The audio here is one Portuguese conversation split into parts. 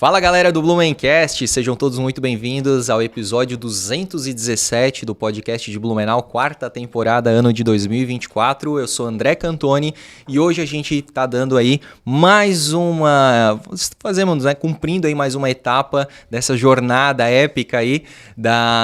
Fala galera do Blumencast, sejam todos muito bem-vindos ao episódio 217 do podcast de Blumenau, quarta temporada, ano de 2024. Eu sou André Cantoni e hoje a gente tá dando aí cumprindo aí mais uma etapa dessa jornada épica aí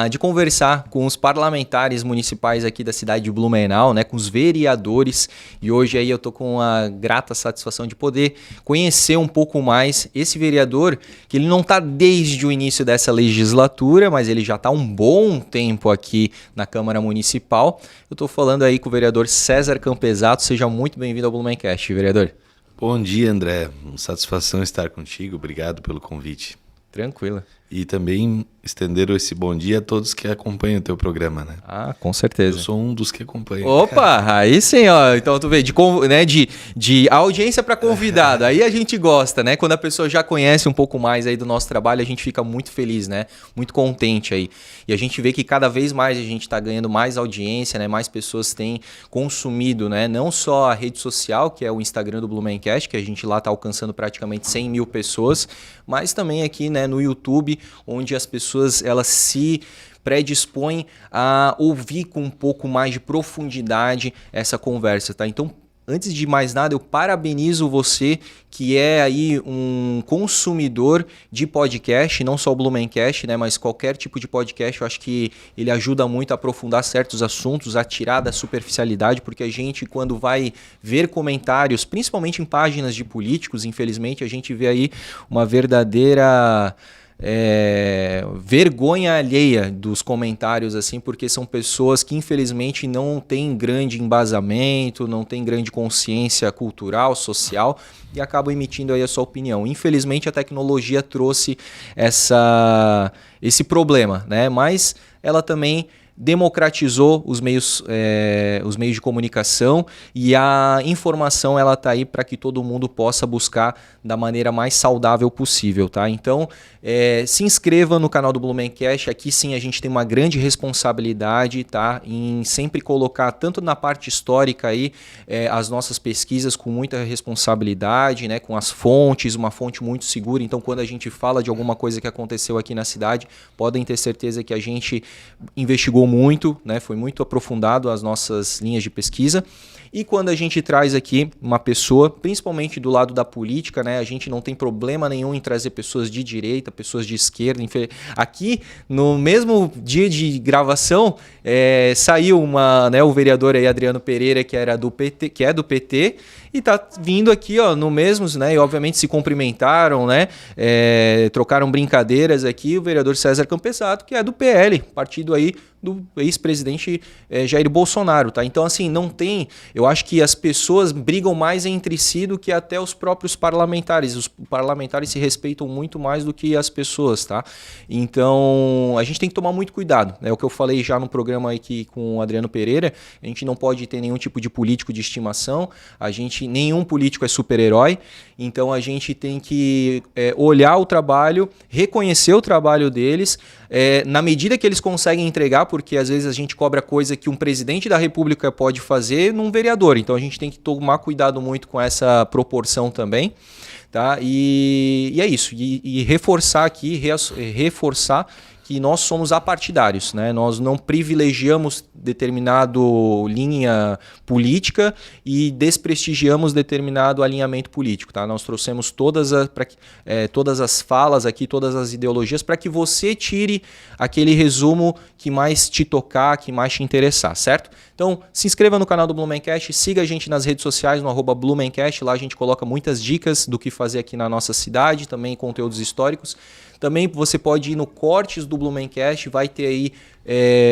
de conversar com os parlamentares municipais aqui da cidade de Blumenau, né, com os vereadores. E hoje aí eu tô com a grata satisfação de poder conhecer um pouco mais esse vereador, que ele não está desde o início dessa legislatura, mas ele já está há um bom tempo aqui na Câmara Municipal. Eu estou falando aí com o vereador César Campesato. Seja muito bem-vindo ao Blumencast, vereador. Bom dia, André. Satisfação estar contigo. Obrigado pelo convite. Tranquilo. E também estender esse bom dia a todos que acompanham o teu programa, né? Ah, com certeza. Eu sou um dos que acompanham. Opa, aí sim, ó. Então tu vê, de audiência para convidado, aí a gente gosta, né? Quando a pessoa já conhece um pouco mais aí do nosso trabalho, a gente fica muito feliz, né? Muito contente aí. E a gente vê que cada vez mais a gente tá ganhando mais audiência, né? Mais pessoas têm consumido, né? Não só a rede social, que é o Instagram do Blumencast, que a gente lá tá alcançando praticamente 100 mil pessoas, mas também aqui, né, no YouTube, onde as pessoas elas se predispõem a ouvir com um pouco mais de profundidade essa conversa, tá? Então, antes de mais nada, eu parabenizo você que é aí um consumidor de podcast, não só o Blumencast, né, mas qualquer tipo de podcast. Eu acho que ele ajuda muito a aprofundar certos assuntos, a tirar da superficialidade, porque a gente, quando vai ver comentários, principalmente em páginas de políticos, infelizmente, a gente vê aí uma verdadeira vergonha alheia dos comentários, assim, porque são pessoas que infelizmente não têm grande embasamento, não têm grande consciência cultural, social, e acabam emitindo aí a sua opinião. Infelizmente a tecnologia trouxe esse problema, né? Mas ela também democratizou os meios de comunicação, e a informação ela tá aí para que todo mundo possa buscar da maneira mais saudável possível, tá? Então, se inscreva no canal do Blumencast. Aqui sim a gente tem uma grande responsabilidade, tá? Em sempre colocar, tanto na parte histórica aí, as nossas pesquisas com muita responsabilidade, né? Com as fontes, uma fonte muito segura. Então, quando a gente fala de alguma coisa que aconteceu aqui na cidade, podem ter certeza que a gente investigou muito, né? Foi muito aprofundado as nossas linhas de pesquisa. E quando a gente traz aqui uma pessoa, principalmente do lado da política, né? A gente não tem problema nenhum em trazer pessoas de direita, pessoas de esquerda. Aqui, no mesmo dia de gravação, saiu o vereador aí, Adriano Pereira, que é do PT, e tá vindo aqui, ó, no mesmo, né? E obviamente se cumprimentaram, né? Trocaram brincadeiras aqui. O vereador César Campesato, que é do PL, partido aí do ex-presidente Jair Bolsonaro, tá? Então, assim, eu acho que as pessoas brigam mais entre si do que até os próprios parlamentares. Os parlamentares se respeitam muito mais do que as pessoas, tá? Então, a gente tem que tomar muito cuidado, né? O que eu falei já no programa aqui com o Adriano Pereira, a gente não pode ter nenhum tipo de político de estimação, nenhum político é super-herói, então a gente tem que olhar o trabalho, reconhecer o trabalho deles, na medida que eles conseguem entregar, porque às vezes a gente cobra coisa que um presidente da República pode fazer num vereador, então a gente tem que tomar cuidado muito com essa proporção também, tá? E é isso, e reforçar aqui, reforçar que nós somos apartidários, né? Nós não privilegiamos determinado linha política e desprestigiamos determinado alinhamento político, tá? Nós trouxemos todas as falas aqui, todas as ideologias, para que você tire aquele resumo que mais te tocar, que mais te interessar, certo? Então, se inscreva no canal do Blumencast, siga a gente nas redes sociais, no @Blumencast, lá a gente coloca muitas dicas do que fazer aqui na nossa cidade, também conteúdos históricos. Também você pode ir no Cortes do Blumencast, vai ter aí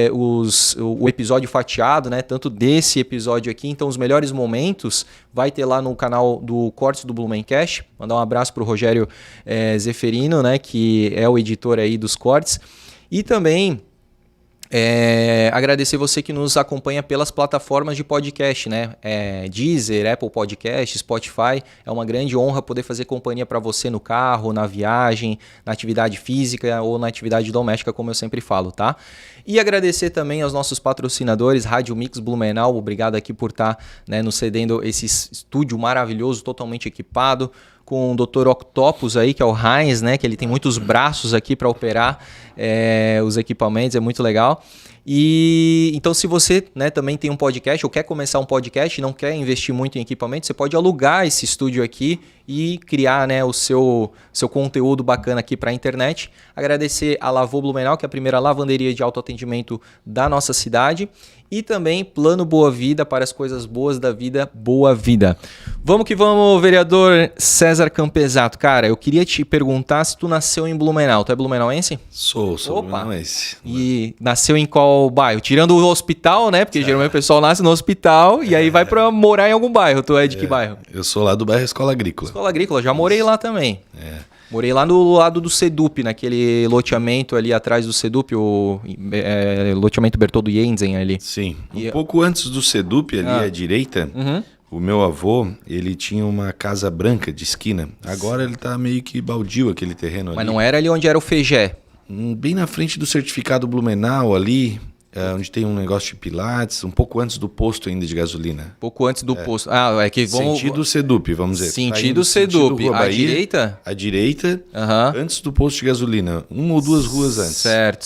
o episódio fatiado, né? Tanto desse episódio aqui, então os melhores momentos vai ter lá no canal do Cortes do Blumencast. Mandar um abraço para o Rogério Zeferino, né? Que é o editor aí dos Cortes. E também agradecer você que nos acompanha pelas plataformas de podcast, né? Deezer, Apple Podcast, Spotify. É uma grande honra poder fazer companhia para você no carro, na viagem, na atividade física ou na atividade doméstica, como eu sempre falo, tá? E agradecer também aos nossos patrocinadores, Rádio Mix Blumenau. Obrigado aqui por estar, né, nos cedendo esse estúdio maravilhoso, totalmente equipado, com o Dr. Octopus aí, que é o Heinz, né? Que ele tem muitos braços aqui para operar os equipamentos, é muito legal. E então, se você, né, também tem um podcast ou quer começar um podcast e não quer investir muito em equipamento, você pode alugar esse estúdio aqui e criar, né, o seu conteúdo bacana aqui para a internet. Agradecer a Lavô Blumenau, que é a primeira lavanderia de autoatendimento da nossa cidade. E também Plano Boa Vida, para as coisas boas da vida, boa vida. Vamos que vamos, vereador César Campesato. Cara, eu queria te perguntar se tu nasceu em Blumenau. Tu é blumenauense? Sou blumenauense. E nasceu em qual bairro? Tirando o hospital, né? Porque geralmente o pessoal nasce no hospital e aí vai pra morar em algum bairro. Tu é de que bairro? Eu sou lá do bairro Escola Agrícola. Escola Agrícola, já morei lá também. Morei lá no lado do Sedup, naquele loteamento ali atrás do Sedup, o loteamento Bertoldo Jensen ali. Sim, pouco antes do Sedup, ali à direita, o meu avô, ele tinha uma casa branca de esquina. Agora ele tá meio que baldio aquele terreno ali. Mas não era ali onde era o Fegé? Bem na frente do certificado Blumenau ali, onde tem um negócio de pilates, um pouco antes do posto ainda de gasolina. Pouco antes do posto. É que vamos... Sentido Sedup, vamos dizer. Sentido Sedup. Sentido À direita? À direita, antes do posto de gasolina. Uma ou duas ruas antes. Certo.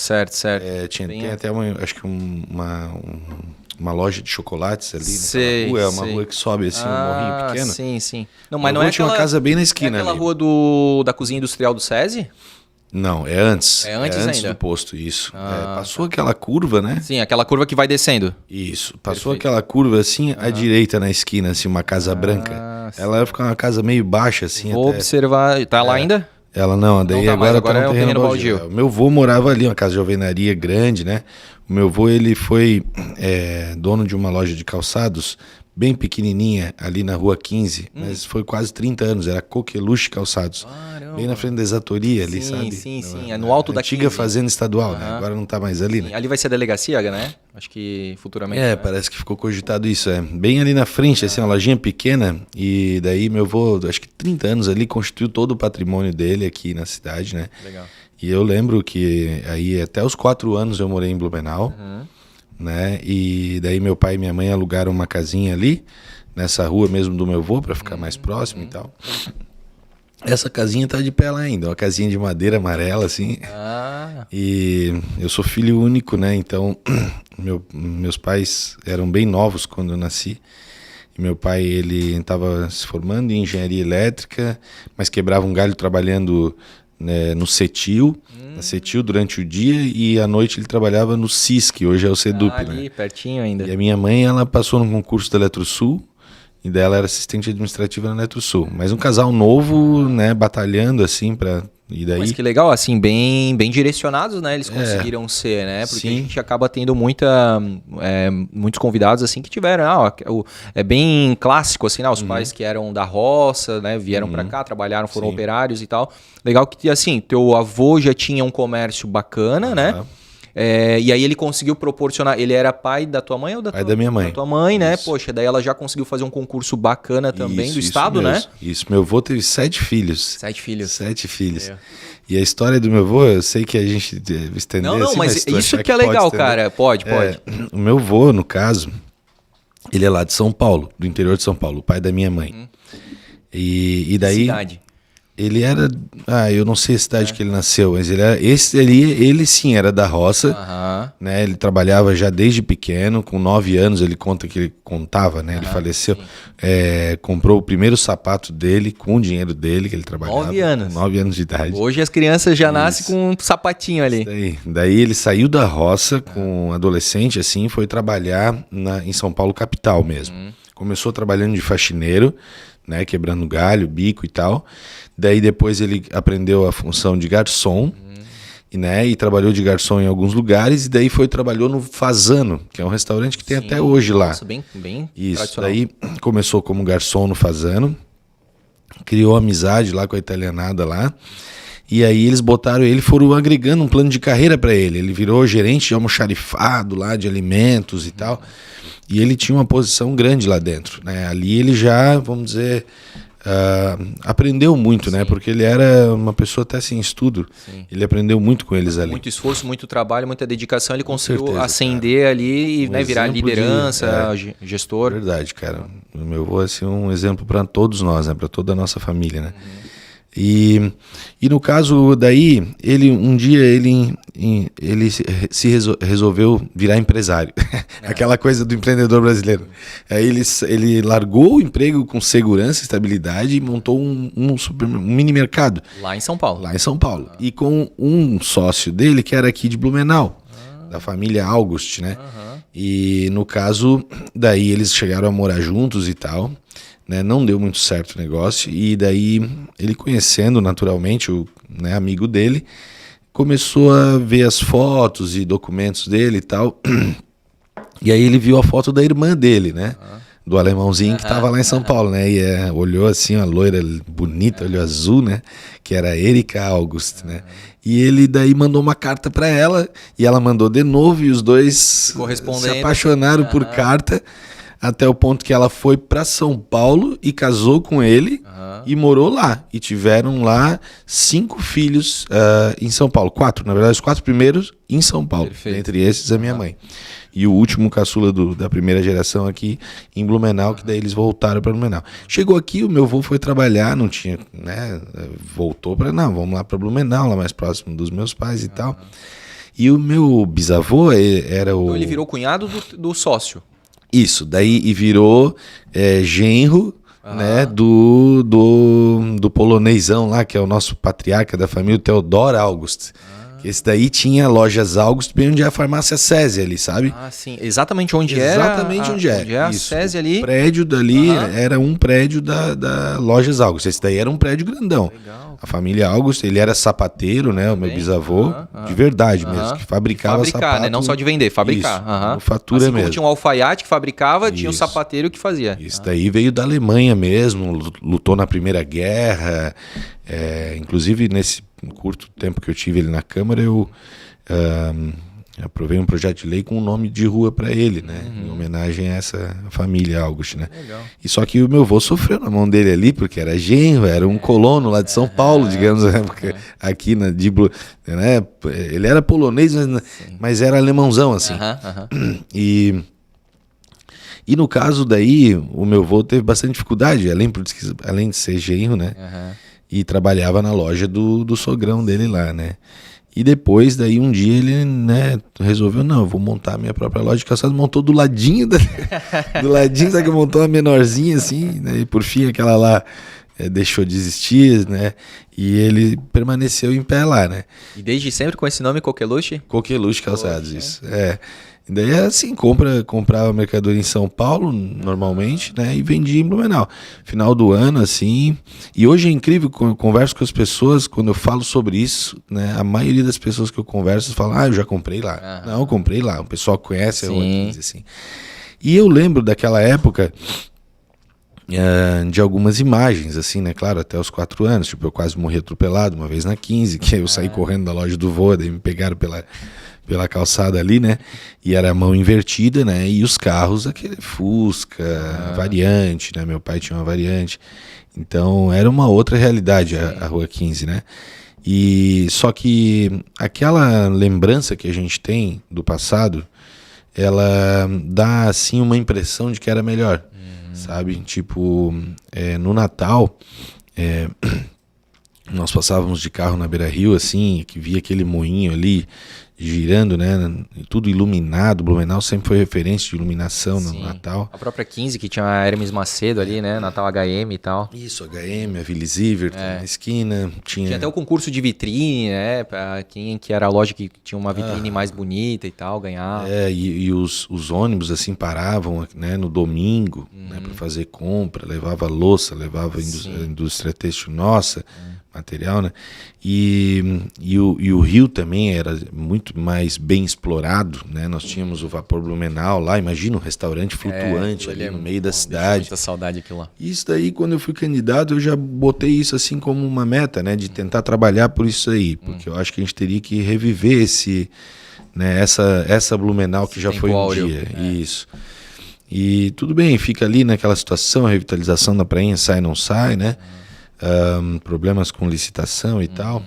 Tem até acho que uma loja de chocolates ali sei, rua. É uma rua que sobe assim, um morrinho pequeno. Sim. Não, mas não é tinha uma casa bem na esquina aquela ali. Rua da cozinha industrial do SESI? Não, é antes. É antes ainda? Do posto, isso. Passou aquela curva, né? Sim, aquela curva que vai descendo. Isso. Passou aquela curva assim, à direita na esquina, assim, uma casa branca. Sim. Ela vai ficar uma casa meio baixa, assim. Vou observar. Tá lá ainda? Ela não, daí não tá agora mais, tá um terreno baldio. O meu avô morava ali, uma casa de alvenaria grande, né? O meu avô, ele foi dono de uma loja de calçados bem pequenininha ali na rua 15, mas foi quase 30 anos, era Coqueluche Calçados. Caramba. Bem na frente da exatoria ali, sabe? Sim, é no alto da antiga 15. fazenda estadual, né? Agora não tá mais ali, né? Ali vai ser a delegacia, né? Acho que futuramente. Parece que ficou cogitado isso, bem ali na frente, assim, uma lojinha pequena, e daí meu avô, acho que 30 anos ali, constituiu todo o patrimônio dele aqui na cidade, né? Legal. E eu lembro que aí até os 4 anos eu morei em Blumenau, né? E daí meu pai e minha mãe alugaram uma casinha ali, nessa rua mesmo do meu avô, para ficar mais próximo e tal. Essa casinha tá de pé lá ainda, uma casinha de madeira amarela, assim. E eu sou filho único, né? Então, meus pais eram bem novos quando eu nasci. E meu pai, ele estava se formando em engenharia elétrica, mas quebrava um galho trabalhando, né, no CETIL, na CETIL durante o dia, e à noite ele trabalhava no CIS, que hoje é o SEDUP, ali, né? pertinho ainda. E a minha mãe, ela passou no concurso da Eletrosul, e daí ela era assistente administrativa na Eletrosul. Mas um casal novo, né, batalhando assim para... E daí... Mas que legal, assim, bem direcionados, né? Eles conseguiram ser, né? Porque a gente acaba tendo muitos convidados, assim, que tiveram... é bem clássico, assim, né? Os pais que eram da roça, né? Vieram pra cá, trabalharam, foram operários e tal. Legal que, assim, teu avô já tinha um comércio bacana, né? E aí ele conseguiu proporcionar... Ele era pai da tua mãe ou da tua... Pai da minha mãe. Da tua mãe, né? Isso. Poxa, daí ela já conseguiu fazer um concurso bacana também do estado, né? Isso, meu avô teve 7 filhos. 7 filhos. 7 filhos. E a história do meu avô, eu sei que a gente estender Não, assim, mas isso que é legal, cara. Pode. O meu avô, no caso, ele é lá de São Paulo, do interior de São Paulo, o pai da minha mãe. E daí... Cidade. Ele era... eu não sei a cidade que ele nasceu, mas ele sim era da roça, né? Ele trabalhava já desde pequeno, com 9 anos, ele conta que ele contava, né? Ele faleceu, comprou o primeiro sapato dele com o dinheiro dele, que ele trabalhava. 9 anos. Com 9 anos de idade. Hoje as crianças já nascem com um sapatinho ali. Daí ele saiu da roça com adolescente, assim, foi trabalhar em São Paulo capital mesmo. Começou trabalhando de faxineiro, né? Quebrando galho, bico e tal. Daí depois ele aprendeu a função de garçom, e trabalhou de garçom em alguns lugares, e daí trabalhou no Fazano, que é um restaurante que tem até hoje lá. Nossa, bem Isso, tradicional. daí começou como garçom no Fazano, criou amizade lá com a italianada lá, e aí eles botaram ele, foram agregando um plano de carreira para ele. Ele virou gerente de almoxarifado lá, de alimentos e tal, e ele tinha uma posição grande lá dentro, né? Ali ele já, vamos dizer... aprendeu muito, né? Porque ele era uma pessoa até sem estudo. Sim. Ele aprendeu muito com eles ali. Muito esforço, muito trabalho, muita dedicação. Ele Com conseguiu certeza, ascender ali e né, virar exemplo liderança, gestor. Verdade, cara. O meu avô é assim, um exemplo para todos nós, né? Para toda a nossa família, né? E no caso daí, ele um dia ele resolveu virar empresário. Aquela coisa do empreendedor brasileiro. Aí ele largou o emprego com segurança e estabilidade e montou um mini mercado. Lá em São Paulo. Lá em São Paulo. E com um sócio dele que era aqui de Blumenau, da família August, né? E no caso, daí eles chegaram a morar juntos e tal. Né, não deu muito certo o negócio, e daí ele conhecendo naturalmente o amigo dele, começou a ver as fotos e documentos dele e tal, e aí ele viu a foto da irmã dele, né, do alemãozinho que estava lá em São Paulo, né, e olhou assim, uma loira bonita, olho azul, né, que era Erika August, né, e ele daí mandou uma carta para ela, e ela mandou de novo, e os dois se apaixonaram por carta, até o ponto que ela foi para São Paulo e casou com ele e morou lá. E tiveram lá 5 filhos em São Paulo. 4, na verdade, os 4 primeiros em São Paulo. Perfeito. Entre esses, a minha mãe. E o último caçula da primeira geração aqui em Blumenau, que daí eles voltaram para Blumenau. Chegou aqui, o meu avô foi trabalhar, não tinha, né? Voltou para, não, vamos lá para Blumenau, lá mais próximo dos meus pais e tal. E o meu bisavô era o... Então ele virou cunhado do sócio. Isso, daí e virou genro, né, do polonesão lá, que é o nosso patriarca da família, o Theodor August. Esse daí tinha lojas August, bem onde é a farmácia SESI ali, sabe? Ah, sim. Exatamente onde era. Exatamente onde é. Onde é a SESI ali. O prédio dali era um prédio da lojas August. Esse daí era um prédio grandão. Legal. A família August, ele era sapateiro, né? O meu bisavô, de verdade mesmo, que fabricava sapato. Né? Não só de vender, fabricar. Fatura assim mesmo. Como tinha um alfaiate que fabricava, tinha o sapateiro que fazia. Isso daí veio da Alemanha mesmo, lutou na Primeira Guerra. Inclusive, nesse curto tempo que eu tive ele na Câmara, eu aprovei um projeto de lei com o nome de rua para ele, né? Em homenagem a essa família August, né? Legal. E só que o meu avô sofreu na mão dele ali, porque era genro, era um colono lá de São Paulo, digamos, porque aqui na Diblo, né? Ele era polonês, mas era alemãozão, assim. E no caso daí, o meu avô teve bastante dificuldade, além de ser genro, né? E trabalhava na loja do sogrão dele lá, né? E depois, daí um dia ele, né, resolveu, não, eu vou montar a minha própria loja de calçados, montou do ladinho, sabe que montou uma menorzinha assim, né? E por fim aquela lá deixou de existir, né? E ele permaneceu em pé lá, né? E desde sempre com esse nome, Coqueluche? Coqueluche Calçados, isso. E daí assim, comprava mercadoria em São Paulo, normalmente, né? E vendia em Blumenau. Final do ano, assim. E hoje é incrível, eu converso com as pessoas, quando eu falo sobre isso, né? A maioria das pessoas que eu converso falam, eu já comprei lá. Não, eu comprei lá. O pessoal conhece a Rua 15, assim. E eu lembro daquela época de algumas imagens, assim, né? Claro, até os 4 anos. Tipo, eu quase morri atropelado uma vez na 15, que eu saí correndo da loja do vô, daí me pegaram pela calçada ali, né? E era a mão invertida, né? E os carros, aquele Fusca, variante, né? Meu pai tinha uma variante. Então, era uma outra realidade a Rua 15, né? E só que aquela lembrança que a gente tem do passado, ela dá, assim, uma impressão de que era melhor, sabe? Tipo, no Natal... nós passávamos de carro na Beira-Rio, assim, que via aquele moinho ali girando, né? Tudo iluminado. Blumenau sempre foi referência de iluminação no Natal. A própria 15, que tinha a Hermes Macedo ali, né? Natal HM e tal. Isso, HM, a Vili Zivert na esquina. Tinha até o concurso de vitrine, né? Pra quem que era a loja que tinha uma vitrine mais bonita e tal, ganhava. E os ônibus, assim, paravam, né? No domingo, né? Pra fazer compra, levava louça, levava a indústria têxtil nossa, material, né? E o Rio também era muito mais bem explorado, né? Nós tínhamos o Vapor Blumenau lá, imagina um restaurante flutuante ali no meio da cidade. Muita saudade aquilo lá. Isso daí, quando eu fui candidato, eu já botei isso assim como uma meta, né? De tentar trabalhar por isso aí, porque eu acho que a gente teria que reviver essa Blumenau que já foi um dia. Isso. E tudo bem, fica ali naquela situação, a revitalização da prainha sai, não sai, né? Problemas com licitação e tal.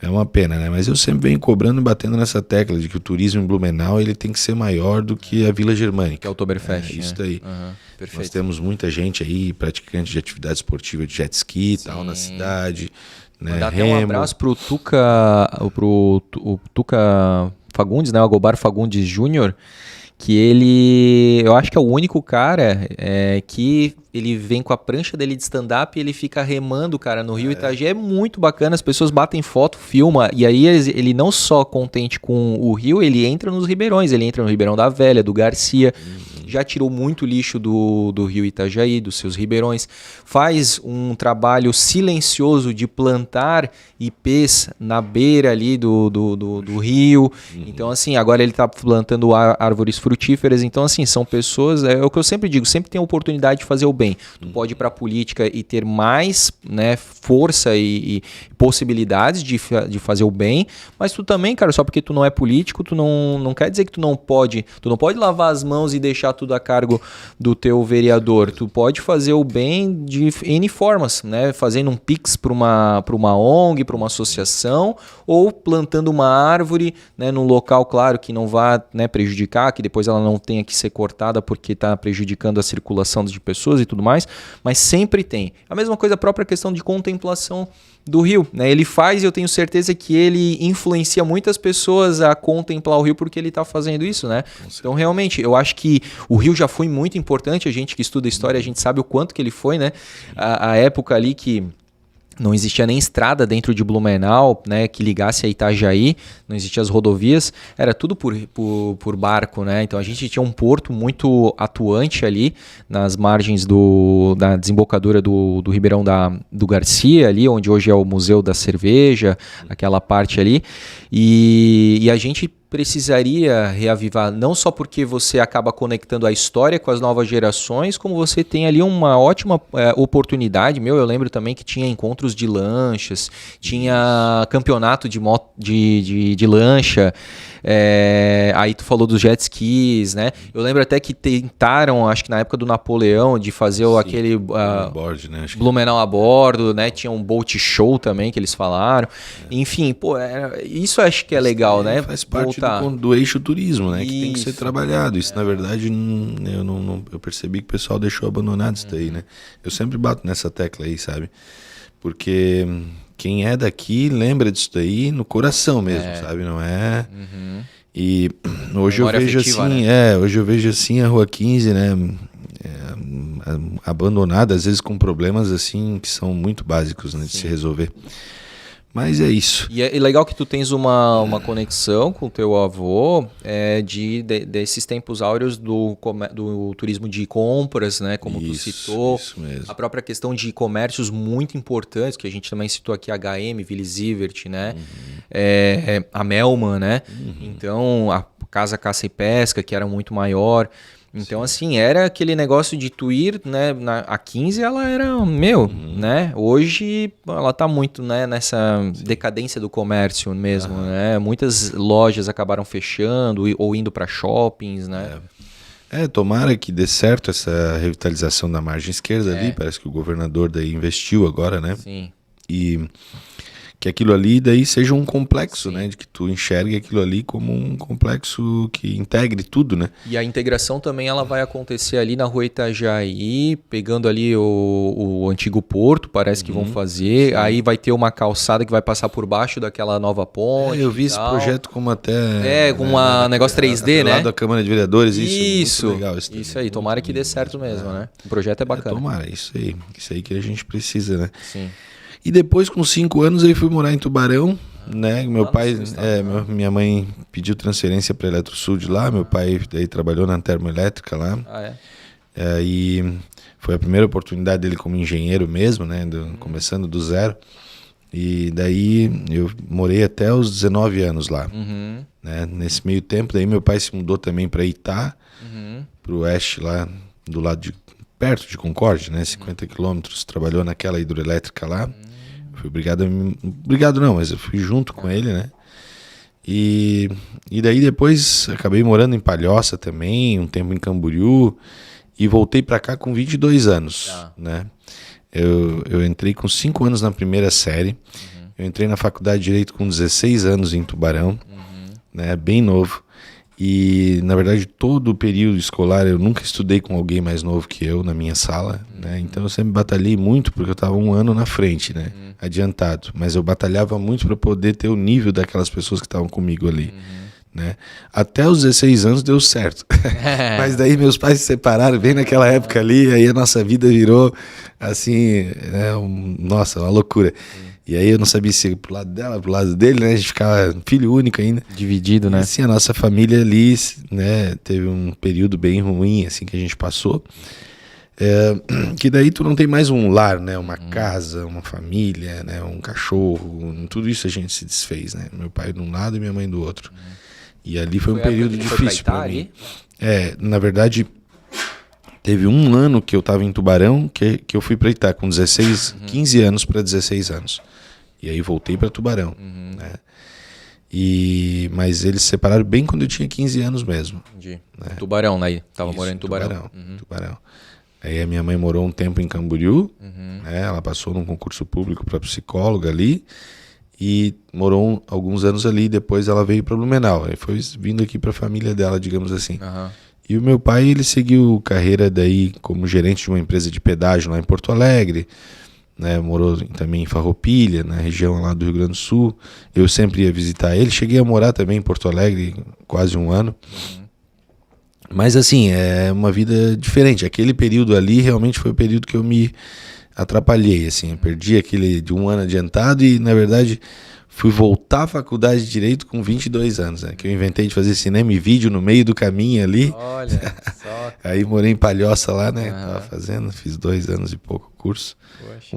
É uma pena, né? Mas eu sempre venho cobrando e batendo nessa tecla de que o turismo em Blumenau ele tem que ser maior do que a Vila Germânica. Que é o Oktoberfest. Isso daí. Perfeito. Nós temos muita gente aí, praticante de atividade esportiva de jet ski e tal, na cidade. Né? Dá até um abraço pro Tuca Fagundes, né? O Agobar Fagundes Júnior, que eu acho que é o único cara que ele vem com a prancha dele de stand-up e ele fica remando, cara, no Rio Itajaí. É muito bacana, as pessoas batem foto, filma, e aí ele não só contente com o rio, ele entra nos ribeirões, ele entra no Ribeirão da Velha, do Garcia, já tirou muito lixo do Rio Itajaí, dos seus ribeirões, faz um trabalho silencioso de plantar ipês na beira ali do rio. Então, assim, agora ele está plantando árvores frutíferas. Então, assim, são pessoas, é o que eu sempre digo, sempre tem a oportunidade de fazer o bem. Tu pode ir para a política e ter mais, né, força e possibilidades de fazer o bem, mas tu também, cara, só porque tu não é político, tu não quer dizer que tu não pode lavar as mãos e deixar tudo a cargo do teu vereador. Tu pode fazer o bem de N formas, né, fazendo um pix para uma ONG, para uma associação, ou plantando uma árvore, né, num local, claro, que não vá, né, prejudicar, que depois ela não tenha que ser cortada porque está prejudicando a circulação de pessoas e tudo mais, mas sempre tem. A mesma coisa, a própria questão de contemplação do rio, né? Ele faz e eu tenho certeza que ele influencia muitas pessoas a contemplar o rio porque ele está fazendo isso, né? Então, realmente, eu acho que o rio já foi muito importante. A gente que estuda história, a gente sabe o quanto que ele foi, né? A época ali que não existia nem estrada dentro de Blumenau, né, que ligasse a Itajaí, não existiam as rodovias, era tudo por barco, né? Então a gente tinha um porto muito atuante ali nas margens da desembocadura do Ribeirão do Garcia, ali onde hoje é o Museu da Cerveja, aquela parte ali, e a gente precisaria reavivar, não só porque você acaba conectando a história com as novas gerações, como você tem ali uma ótima oportunidade. Eu lembro também que tinha encontros de lanchas, tinha campeonato de lancha, aí tu falou dos jet skis, né? Eu lembro até que tentaram, acho que na época do Napoleão, de fazer aquele board, né? Blumenau a bordo, né? Tinha um boat show também que eles falaram. Enfim, isso acho que é legal, né? Faz parte do eixo turismo, né? Que tem que ser trabalhado. Isso, na verdade, eu percebi que o pessoal deixou abandonado isso daí, né? Eu sempre bato nessa tecla aí, sabe? Porque quem é daqui lembra disso daí no coração mesmo, sabe? Não é... E hoje eu vejo afetiva, assim, né? Hoje eu vejo assim a Rua 15, né? Abandonada, às vezes com problemas assim que são muito básicos, né, de se resolver. Mas é isso. E é legal que tu tens uma conexão com o teu avô desses tempos áureos do turismo de compras, né? Como tu citou. Isso mesmo. A própria questão de comércios muito importantes, que a gente também citou aqui, H&M, Willy Sievert, né? A Melman, né? Então, a Casa Caça e Pesca, que era muito maior. Então, assim, era aquele negócio de tu ir, né, a 15 ela era, né, hoje ela tá muito, né, nessa decadência do comércio mesmo, né, muitas lojas acabaram fechando ou indo para shoppings, né. Tomara que dê certo essa revitalização da margem esquerda ali, parece que o governador daí investiu agora, né. Sim. E que aquilo ali daí seja um complexo, né? De que tu enxergue aquilo ali como um complexo que integre tudo, né? E a integração também ela vai acontecer ali na Rua Itajaí, pegando ali o antigo porto, parece que vão fazer. Sim. Aí vai ter uma calçada que vai passar por baixo daquela nova ponte. Eu vi esse projeto como até... com um negócio 3D, né? Lá da Câmara de Vereadores, isso. Muito legal. Isso aí, tomara que dê certo mesmo, né? O projeto é bacana. Tomara, isso aí que a gente precisa, né? Sim. E depois, com 5 anos, eu fui morar em Tubarão, né? Meu pai, minha mãe pediu transferência para Eletrosul de lá, meu pai daí trabalhou na termoelétrica lá. E foi a primeira oportunidade dele como engenheiro mesmo, né? Começando do zero. E daí eu morei até os 19 anos lá. Né? Nesse meio tempo, daí meu pai se mudou também para Itá, pro oeste lá, do lado perto de Concórdia, né? 50 quilômetros, trabalhou naquela hidroelétrica lá. Fui obrigado não, mas eu fui junto com ele, né? E daí depois acabei morando em Palhoça também, um tempo em Camboriú. e voltei para cá com 22 anos, Tá. né? Eu entrei com 5 anos na primeira série, eu entrei na faculdade de Direito com 16 anos em Tubarão, né? Bem novo. E, na verdade, todo o período escolar eu nunca estudei com alguém mais novo que eu na minha sala, né? Então eu sempre batalhei muito porque eu estava um ano na frente, né? Adiantado. Mas eu batalhava muito para poder ter o nível daquelas pessoas que estavam comigo ali, né? Até os 16 anos deu certo. Mas daí meus pais se separaram bem naquela época ali, aí a nossa vida virou assim, né? Nossa, uma loucura. E aí eu não sabia se ia pro lado dela, pro lado dele, né? A gente ficava filho único ainda. Dividido, né? E assim, a nossa família ali, né, teve um período bem ruim, assim, que a gente passou. Que daí tu não tem mais um lar, né? Uma casa, uma família, né? Um cachorro, tudo isso a gente se desfez, né? Meu pai de um lado e minha mãe do outro. E ali foi um período difícil para mim. Na verdade, teve um ano que eu estava em Tubarão, que eu fui para Itá com 15 anos para 16 anos. E aí voltei para Tubarão, né? Mas eles se separaram bem quando eu tinha 15 anos mesmo. Entendi. Né? Tubarão, né? Tava Isso, morando em Tubarão. Tubarão. Aí a minha mãe morou um tempo em Camboriú, né? Ela passou num concurso público para psicóloga ali e morou alguns anos ali. Depois ela veio para Blumenau. Aí foi vindo aqui para a família dela, digamos assim. E o meu pai, ele seguiu carreira daí como gerente de uma empresa de pedágio lá em Porto Alegre, né? Morou também em Farroupilha, na região lá do Rio Grande do Sul. Eu sempre ia visitar ele. Cheguei a morar também em Porto Alegre quase um ano. Mas assim, é uma vida diferente. Aquele período ali realmente foi o período que eu me atrapalhei, assim. Eu perdi aquele de um ano adiantado e, na verdade, fui voltar à faculdade de Direito com 22 anos, né? Que eu inventei de fazer cinema e vídeo no meio do caminho ali. Olha só. Aí morei em Palhoça lá, né? Tava fazendo, fiz 2 anos e pouco curso.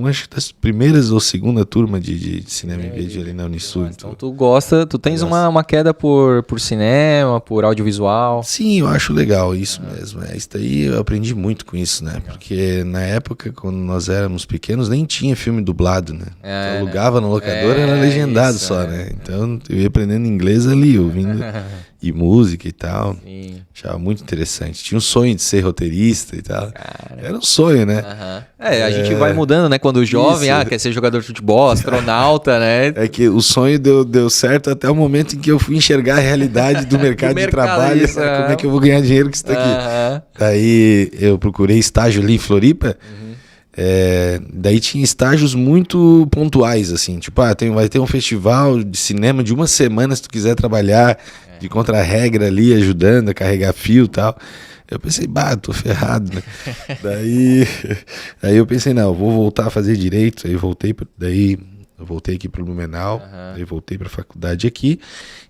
Acho que das primeiras ou segunda turma de cinema e vídeo ali na Unisul. Então tu gosta, tu tens uma queda por cinema, por audiovisual. Sim, eu acho legal isso mesmo. Isso daí eu aprendi muito com isso, né? Porque na época, quando nós éramos pequenos, nem tinha filme dublado, né? Eu alugava no locador, era legendado só, né? Então eu ia aprendendo inglês ali, ouvindo e música e tal. Sim. Achava muito interessante. Tinha um sonho de ser roteirista e tal. Era um sonho, né? A gente vai mudando, né? Quando jovem, quer ser jogador de futebol, astronauta, né? É que o sonho deu certo até o momento em que eu fui enxergar a realidade do mercado de trabalho. Como é que eu vou ganhar dinheiro com isso daqui? Daí eu procurei estágio ali em Floripa. Daí tinha estágios muito pontuais, assim. Tipo, vai ter um festival de cinema de uma semana se tu quiser trabalhar de contra-regra ali, ajudando a carregar fio e tal. Eu pensei, tô ferrado, né? daí eu pensei, não, eu vou voltar a fazer direito. Aí eu voltei aqui para o Blumenau, aí voltei para a faculdade aqui,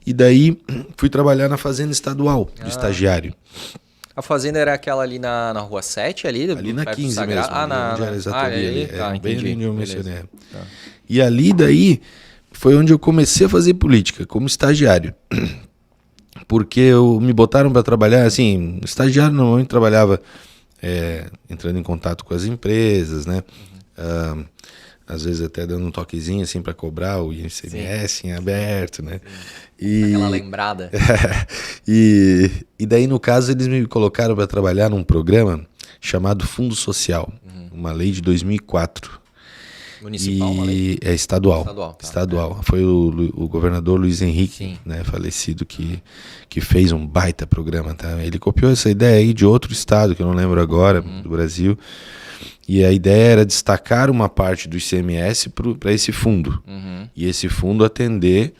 e daí fui trabalhar na fazenda estadual, de estagiário. A fazenda era aquela ali na Rua 7, ali na 15 mesmo, onde era exatamente ali. Bem ali onde eu mencionei. E ali daí foi onde eu comecei a fazer política, como estagiário. Porque me botaram para trabalhar, assim, estagiário normalmente trabalhava entrando em contato com as empresas, né? Às vezes até dando um toquezinho assim para cobrar o ICMS em aberto, né? Aquela lembrada. E daí, no caso, eles me colocaram para trabalhar num programa chamado Fundo Social, uma lei de 2004. Municipal, uma lei? É estadual. Estadual. Foi o governador Luiz Henrique, né, falecido, que fez um baita programa. Tá? Ele copiou essa ideia aí de outro estado, que eu não lembro agora, do Brasil. E a ideia era destacar uma parte do ICMS para esse fundo. E esse fundo atender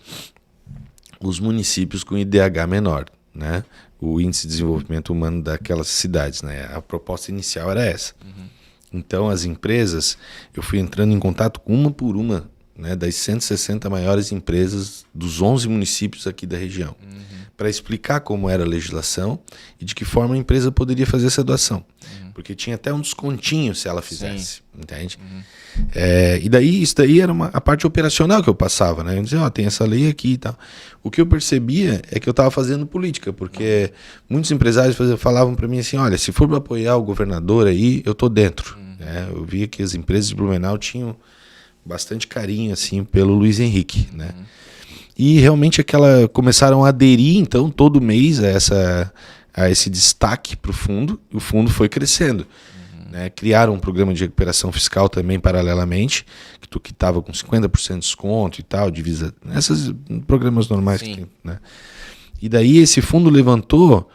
os municípios com IDH menor, né? O Índice de Desenvolvimento Humano daquelas cidades. Né? A proposta inicial era essa. Então, as empresas, eu fui entrando em contato uma por uma, né, das 160 maiores empresas dos 11 municípios aqui da região, para explicar como era a legislação e de que forma a empresa poderia fazer essa doação. Porque tinha até um descontinho se ela fizesse, entende? E daí, isso daí era a parte operacional que eu passava, né? Eu dizia, tem essa lei aqui e tal. O que eu percebia é que eu estava fazendo política, porque muitos empresários falavam para mim assim, olha, se for para apoiar o governador aí, eu tô dentro. Eu via que as empresas de Blumenau tinham bastante carinho assim pelo Luiz Henrique, né? E realmente começaram a aderir então todo mês a a esse destaque para o fundo, e o fundo foi crescendo. Né? Criaram um programa de recuperação fiscal também paralelamente, que tu quitava com 50% de desconto e tal, divisa, esses programas normais. Né? E daí esse fundo levantou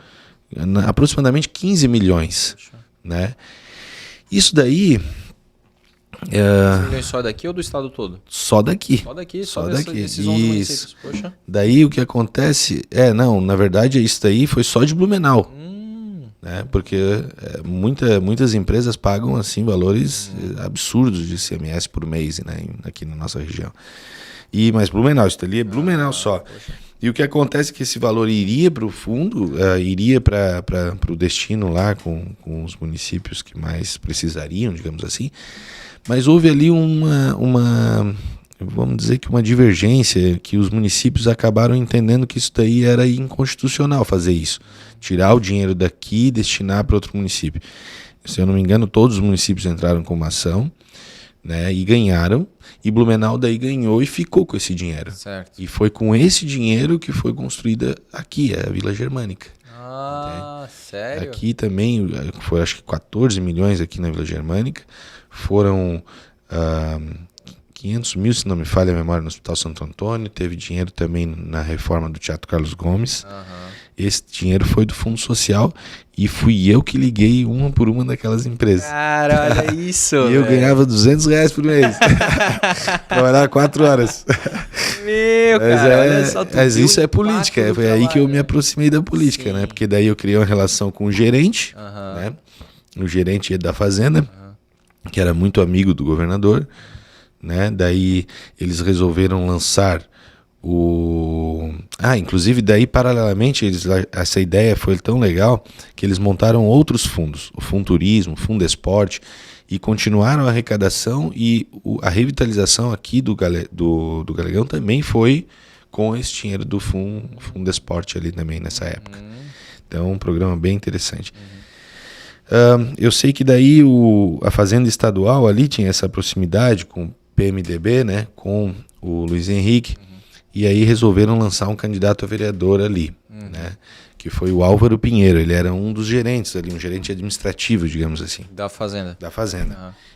aproximadamente 15 milhões. Né? Isso daí... 15 milhões só daqui ou do estado todo? Só daqui. Só daqui. Esses 11 municípios. Poxa. Daí o que acontece... na verdade isso daí foi só de Blumenau. Né? Porque muitas empresas pagam assim valores absurdos de ICMS por mês, né? Aqui na nossa região. Mas Blumenau, isso ali é Blumenau só. Poxa. E o que acontece é que esse valor iria para o fundo, iria para o destino lá com os municípios que mais precisariam, digamos assim. Mas houve ali vamos dizer que uma divergência, que os municípios acabaram entendendo que isso daí era inconstitucional fazer isso. Tirar o dinheiro daqui e destinar para outro município. Se eu não me engano, todos os municípios entraram com uma ação, né, e ganharam. E Blumenau daí ganhou e ficou com esse dinheiro. Certo. E foi com esse dinheiro que foi construída aqui, a Vila Germânica. Sério? Aqui também, foi acho que 14 milhões aqui na Vila Germânica. Foram 500 mil, se não me falha a memória, no Hospital Santo Antônio. Teve dinheiro também na reforma do Teatro Carlos Gomes. Esse dinheiro foi do Fundo Social e fui eu que liguei uma por uma daquelas empresas. Cara, olha isso. E eu ganhava R$200 por mês. Trabalhava 4 horas. Olha só. Mas isso é política. Foi aí que eu me aproximei da política, né? Porque daí eu criei uma relação com o gerente, né? O gerente da Fazenda, que era muito amigo do governador, né? Daí eles resolveram lançar inclusive daí paralelamente essa ideia foi tão legal que eles montaram outros fundos, o Fundo Turismo, o Fundo Esporte, e continuaram a arrecadação, e a revitalização aqui do Galegão também foi com esse dinheiro do Fundo Esporte ali também nessa época. Então um programa bem interessante. Eu sei que daí a Fazenda Estadual ali tinha essa proximidade com o PMDB, né, com o Luiz Henrique. E aí resolveram lançar um candidato a vereador ali, né? Que foi o Álvaro Pinheiro. Ele era um dos gerentes ali, um gerente administrativo, digamos assim. Da Fazenda.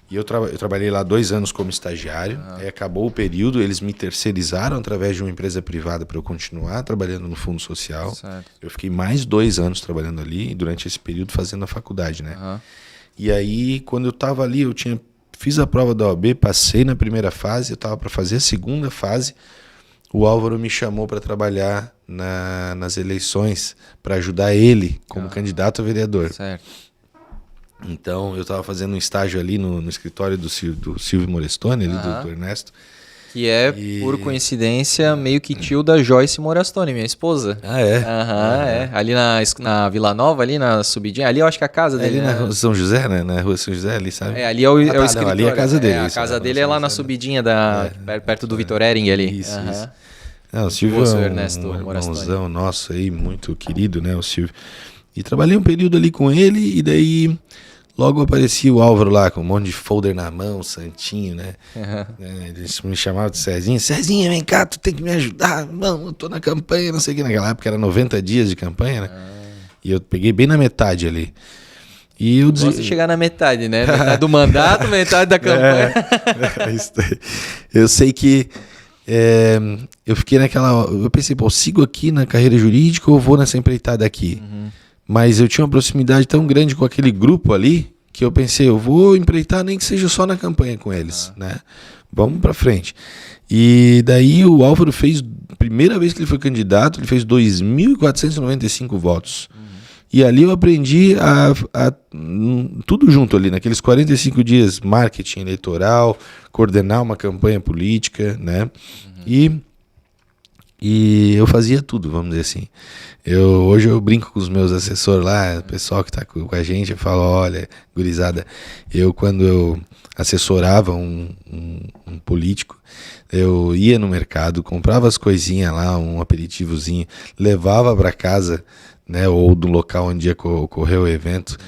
E eu trabalhei lá 2 anos como estagiário. Aí acabou o período, eles me terceirizaram através de uma empresa privada para eu continuar trabalhando no Fundo Social. Certo. Eu fiquei mais 2 anos trabalhando ali, e durante esse período fazendo a faculdade, né? E aí, quando eu estava ali, fiz a prova da OAB, passei na primeira fase, eu estava para fazer a segunda fase. O Álvaro me chamou para trabalhar nas eleições, para ajudar ele como candidato a vereador. Certo. Então, eu estava fazendo um estágio ali no escritório do Silvio Morestoni, ali do Ernesto. Que é, por coincidência, meio que tio da Joyce Morastoni, minha esposa. É? Ali na Vila Nova, ali na subidinha. Ali eu acho que é a casa dele. Ali na Rua São José, né? Na Rua São José, ali, sabe? Ali é o escritório. Não, ali é a casa dele. A casa dele é lá na subidinha, perto do Vitor Ering ali. Isso. O Silvio é Ernesto um irmãozão nosso aí, muito querido, né? O Silvio. E trabalhei um período ali com ele, e daí logo aparecia o Álvaro lá, com um monte de folder na mão, santinho, né? Eles me chamavam de Cezinha. Cezinha, vem cá, tu tem que me ajudar. Não, eu tô na campanha, não sei o que. Naquela época era 90 dias de campanha, né? E eu peguei bem na metade ali. E eu gosto de chegar na metade, né? Metade do mandato, metade da campanha. Eu sei que eu fiquei eu pensei, sigo aqui na carreira jurídica ou vou nessa empreitada aqui? Mas eu tinha uma proximidade tão grande com aquele grupo ali, que eu pensei, eu vou empreitar nem que seja só na campanha com eles, né? Vamos pra frente. E daí o Álvaro fez, primeira vez que ele foi candidato, ele fez 2.495 votos. E ali eu aprendi tudo junto ali, naqueles 45 dias, marketing eleitoral, coordenar uma campanha política, né? E eu fazia tudo, vamos dizer assim. Hoje eu brinco com os meus assessores lá, o pessoal que está com a gente, eu falo, olha, gurizada, quando eu assessorava um político, eu ia no mercado, comprava as coisinhas lá, um aperitivozinho, levava para casa, né, ou do local onde ia ocorrer o evento,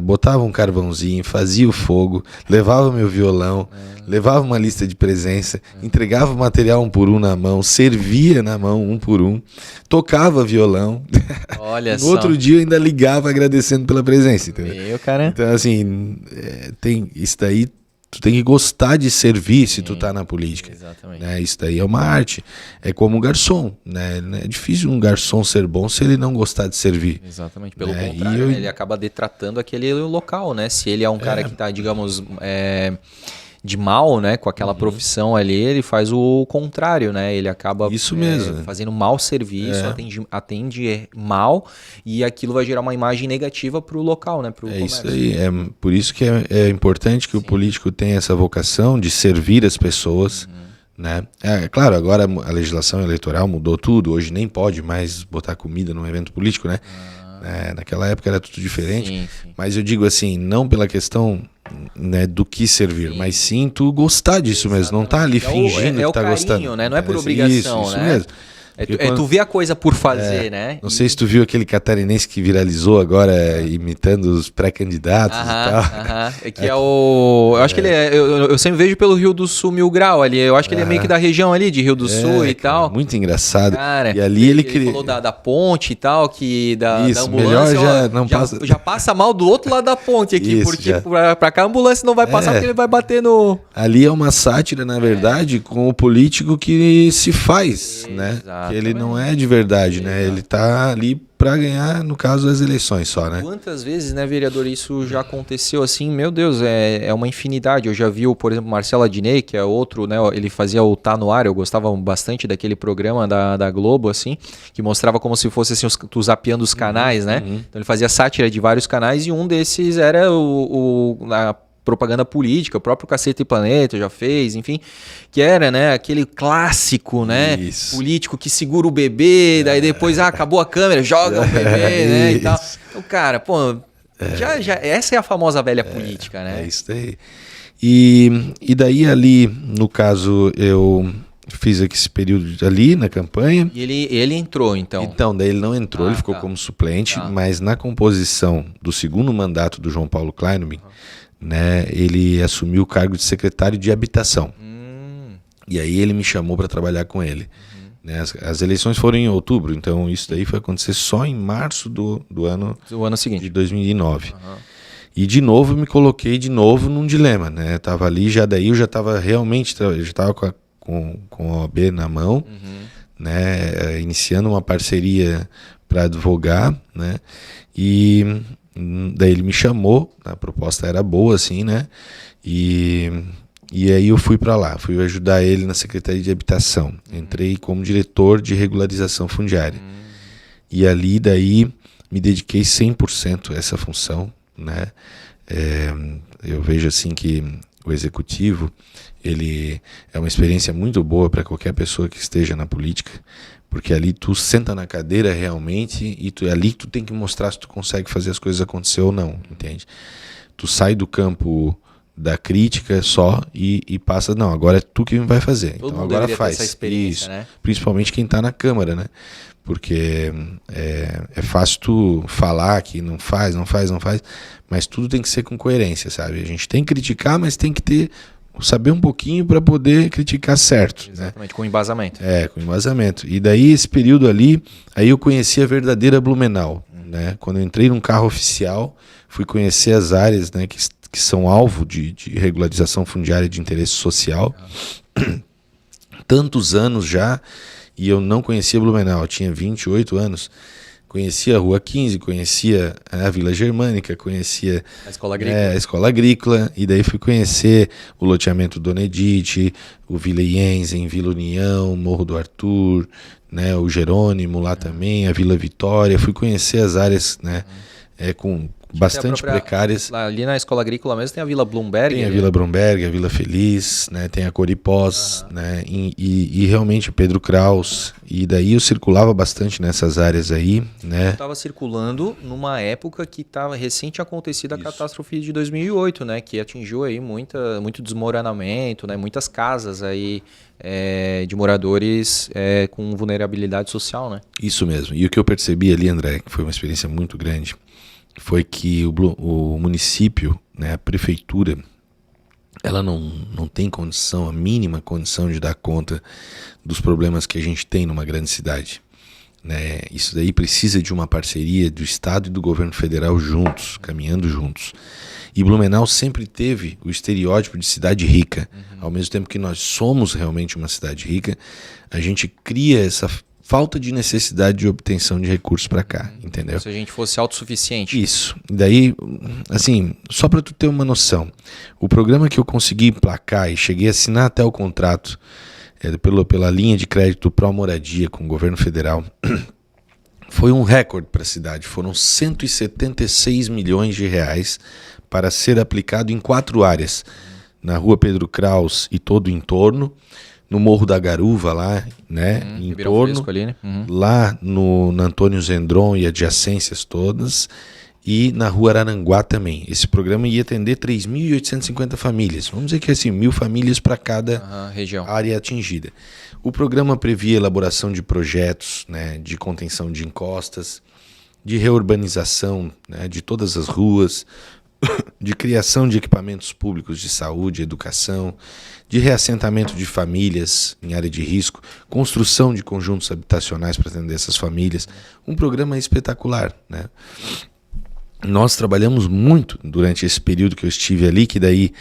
botava um carvãozinho, fazia o fogo, levava meu violão, levava uma lista de presença, entregava o material um por um na mão, servia na mão um por um, tocava violão. Olha no só. outro dia eu ainda ligava agradecendo pela presença, entendeu? Cara. Então, assim, tem isso daí. Tu tem que gostar de servir se tu tá na política. Exatamente. Né? Isso daí é uma arte. É como um garçom. Né? É difícil um garçom ser bom se ele não gostar de servir. Exatamente. Pelo Né? contrário, ele acaba detratando aquele local, né? Se ele é um cara que tá, digamos, de mal, né? Com aquela profissão ali, ele faz o contrário, né? Ele acaba Isso mesmo. fazendo mau serviço, atende mal, e aquilo vai gerar uma imagem negativa pro local, né? Pro comércio. Isso aí. É por isso que é importante que o político tenha essa vocação de servir as pessoas. Né? Claro, agora a legislação eleitoral mudou tudo. Hoje nem pode mais botar comida num evento político, né? Naquela época era tudo diferente. Sim. Mas eu digo assim, não pela questão, né, do que servir, mas sim tu gostar disso mesmo. Não tá ali fingindo que tá carinho, gostando. Né? Não é por obrigação, isso né? mesmo. Tu vê a coisa por fazer, né? Não sei se tu viu aquele catarinense que viralizou agora imitando os pré-candidatos e tal. Que é o... Eu acho que ele é... Eu sempre vejo pelo Rio do Sul 1000 Grau ali. Eu acho que ele é meio que da região ali, de Rio do Sul e tal. Muito engraçado. Cara, e ali ele falou da ponte e tal, que da Isso, ambulância... melhor não passa... Já passa mal do outro lado da ponte aqui, porque pra cá a ambulância não vai passar porque ele vai bater no... Ali é uma sátira, na verdade, com o político que se faz, né? Que ele não é de verdade, né? Ele tá ali para ganhar, no caso, as eleições só, né? Quantas vezes, né, vereador, isso já aconteceu assim? Meu Deus, é uma infinidade. Eu já vi, por exemplo, Marcelo Adnet, que é outro, né? Ele fazia o Tá No Ar, eu gostava bastante daquele programa da Globo, assim, que mostrava como se fosse assim, tu zapeando os canais, né? Então ele fazia sátira de vários canais e um desses era a propaganda política, o próprio Cacete e Planeta já fez, enfim, que era, né, aquele clássico, né, político que segura o bebê, daí depois, acabou a câmera, joga o bebê, né, e tal. Então, cara, pô, já, essa é a famosa velha política, né? É isso daí. E daí ali, no caso, eu fiz esse período ali na campanha. E ele entrou, então? Então, daí ele não entrou, ele ficou como suplente, mas na composição do segundo mandato do João Paulo Kleinman, né, ele assumiu o cargo de secretário de habitação. E aí ele me chamou para trabalhar com ele. Né, as eleições foram em outubro, então isso daí foi acontecer só em março do ano seguinte, de 2009. E de novo me coloquei de novo num dilema, né? Tava ali, eu já estava realmente, já estava com a OAB na mão, né? Iniciando uma parceria para advogar, né? E daí ele me chamou, a proposta era boa, assim, né? E aí eu fui para lá, fui ajudar ele na Secretaria de Habitação. Entrei como diretor de regularização fundiária. E ali, daí, me dediquei 100% a essa função, né? Eu vejo, assim, que o executivo, ele é uma experiência muito boa para qualquer pessoa que esteja na política, porque ali tu senta na cadeira realmente e ali tu tem que mostrar se tu consegue fazer as coisas acontecer ou não, entende? Tu sai do campo da crítica só e passa, não, agora é tu que vai fazer. Todo então mundo agora faz essa experiência, isso, né? Principalmente quem está na Câmara, né? Porque é fácil tu falar que não faz, mas tudo tem que ser com coerência, sabe? A gente tem que criticar, mas tem que saber um pouquinho para poder criticar certo. Exatamente, né? Com embasamento. Com embasamento. E daí, esse período ali, aí eu conheci a verdadeira Blumenau. Né? Quando eu entrei num carro oficial, fui conhecer as áreas, né, que são alvo de regularização fundiária de interesse social. Tantos anos já, e eu não conhecia Blumenau, eu tinha 28 anos. Conhecia a Rua 15, conhecia a Vila Germânica, conhecia a Escola Agrícola, e daí fui conhecer o loteamento Dona Edith, o Vila Ienzen, Vila União, Morro do Arthur, né, o Jerônimo lá também, a Vila Vitória. Fui conhecer as áreas, né, com bastante precárias. Ali na Escola Agrícola mesmo tem a Vila Bloomberg. Tem a Vila Bloomberg, a Vila Feliz, né, tem a Coripós, né, e realmente Pedro Kraus. E daí eu circulava bastante nessas áreas aí, né. Eu estava circulando numa época que estava recente acontecida a catástrofe de 2008, né, que atingiu aí muito desmoronamento, né, muitas casas aí de moradores com vulnerabilidade social, né. Isso mesmo. E o que eu percebi ali, André, que foi uma experiência muito grande, foi que o município, né, a prefeitura, ela não tem condição, a mínima condição de dar conta dos problemas que a gente tem numa grande cidade. né? Isso daí precisa de uma parceria do Estado e do governo federal juntos, caminhando juntos. E Blumenau sempre teve o estereótipo de cidade rica. Ao mesmo tempo que nós somos realmente uma cidade rica, a gente cria essa falta de necessidade de obtenção de recursos para cá, entendeu? Se a gente fosse autossuficiente. Isso. Daí, assim, só para tu ter uma noção, o programa que eu consegui emplacar e cheguei a assinar até o contrato pela linha de crédito pró-moradia com o governo federal, foi um recorde para a cidade. Foram 176 milhões de reais para ser aplicado em 4 áreas. Na rua Pedro Kraus e todo o entorno, no Morro da Garuva lá, né, em torno, ali, né? lá no Antônio Zendron e adjacências todas, e na Rua Araranguá também. Esse programa ia atender 3.850 famílias. Vamos dizer que assim, 1.000 famílias para cada região. Área atingida. O programa previa elaboração de projetos, né, de contenção de encostas, de reurbanização, né, de todas as ruas, de criação de equipamentos públicos de saúde, educação, de reassentamento de famílias em área de risco, construção de conjuntos habitacionais para atender essas famílias. Um programa espetacular, né? Nós trabalhamos muito durante esse período que eu estive ali, que daí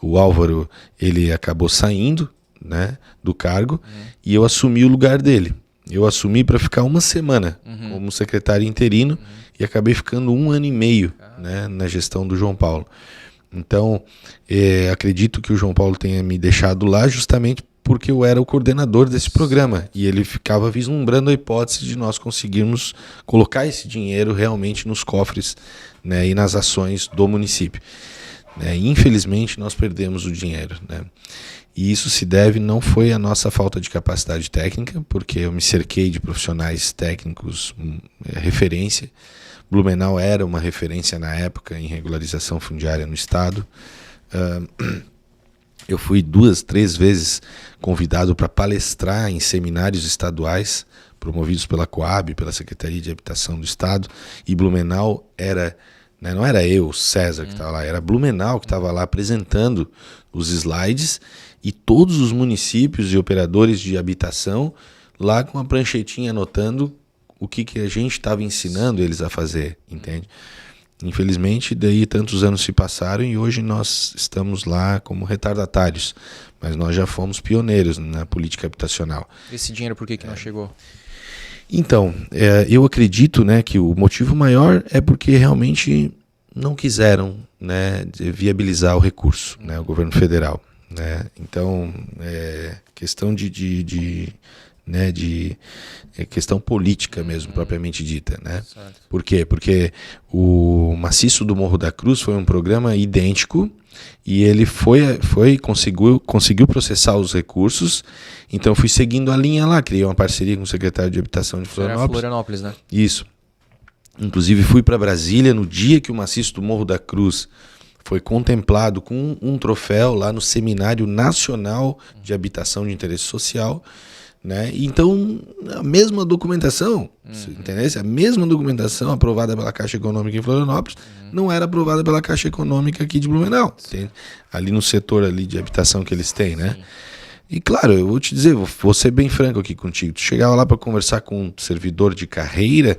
o Álvaro ele acabou saindo, né, do cargo, e eu assumi o lugar dele. Eu assumi para ficar 1 semana como secretário interino e acabei ficando 1 ano e meio, né, na gestão do João Paulo. Então, acredito que o João Paulo tenha me deixado lá justamente porque eu era o coordenador desse programa e ele ficava vislumbrando a hipótese de nós conseguirmos colocar esse dinheiro realmente nos cofres, né, e nas ações do município. Né? Infelizmente, nós perdemos o dinheiro, né? E isso se deve, não foi a nossa falta de capacidade técnica, porque eu me cerquei de profissionais técnicos, referência. Blumenau era uma referência na época em regularização fundiária no estado. Eu fui 2, 3 vezes convidado para palestrar em seminários estaduais, promovidos pela Coab, pela Secretaria de Habitação do Estado, e Blumenau era, né, não era eu, César, que estava lá, era Blumenau que estava lá apresentando os slides, e todos os municípios e operadores de habitação lá com a pranchetinha anotando o que a gente estava ensinando eles a fazer, entende? Infelizmente, daí tantos anos se passaram e hoje nós estamos lá como retardatários, mas nós já fomos pioneiros na política habitacional. Esse dinheiro por que não chegou? Então, eu acredito, né, que o motivo maior é porque realmente não quiseram, né, viabilizar o recurso, né, o governo federal. Né? Então, questão de questão política mesmo, propriamente dita, né? Por quê? Porque o Maciço do Morro da Cruz foi um programa idêntico e ele conseguiu processar os recursos, então fui seguindo a linha lá, criei uma parceria com o secretário de Habitação de Florianópolis. Né? Isso. Inclusive fui para Brasília no dia que o Maciço do Morro da Cruz foi contemplado com um troféu lá no Seminário Nacional de Habitação de Interesse Social, né? Então, a mesma documentação, entendeu? A mesma documentação aprovada pela Caixa Econômica em Florianópolis não era aprovada pela Caixa Econômica aqui de Blumenau, ali no setor ali de habitação que eles têm, né? E claro, eu vou te dizer, vou ser bem franco aqui contigo, tu chegava lá para conversar com um servidor de carreira,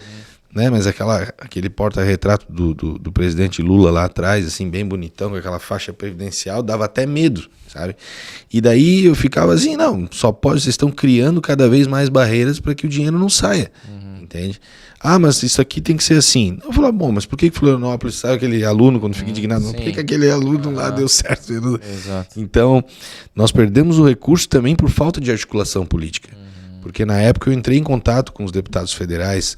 né, mas aquele porta-retrato do presidente Lula lá atrás, assim, bem bonitão, com aquela faixa previdencial, dava até medo, sabe? E daí eu ficava assim, não, vocês estão criando cada vez mais barreiras para que o dinheiro não saia, entende? Ah, mas isso aqui tem que ser assim. Eu falava, bom, mas por que Florianópolis, sabe aquele aluno, quando fica indignado, por que aquele aluno lá deu certo? Exato. Então, nós perdemos o recurso também por falta de articulação política, porque na época eu entrei em contato com os deputados federais,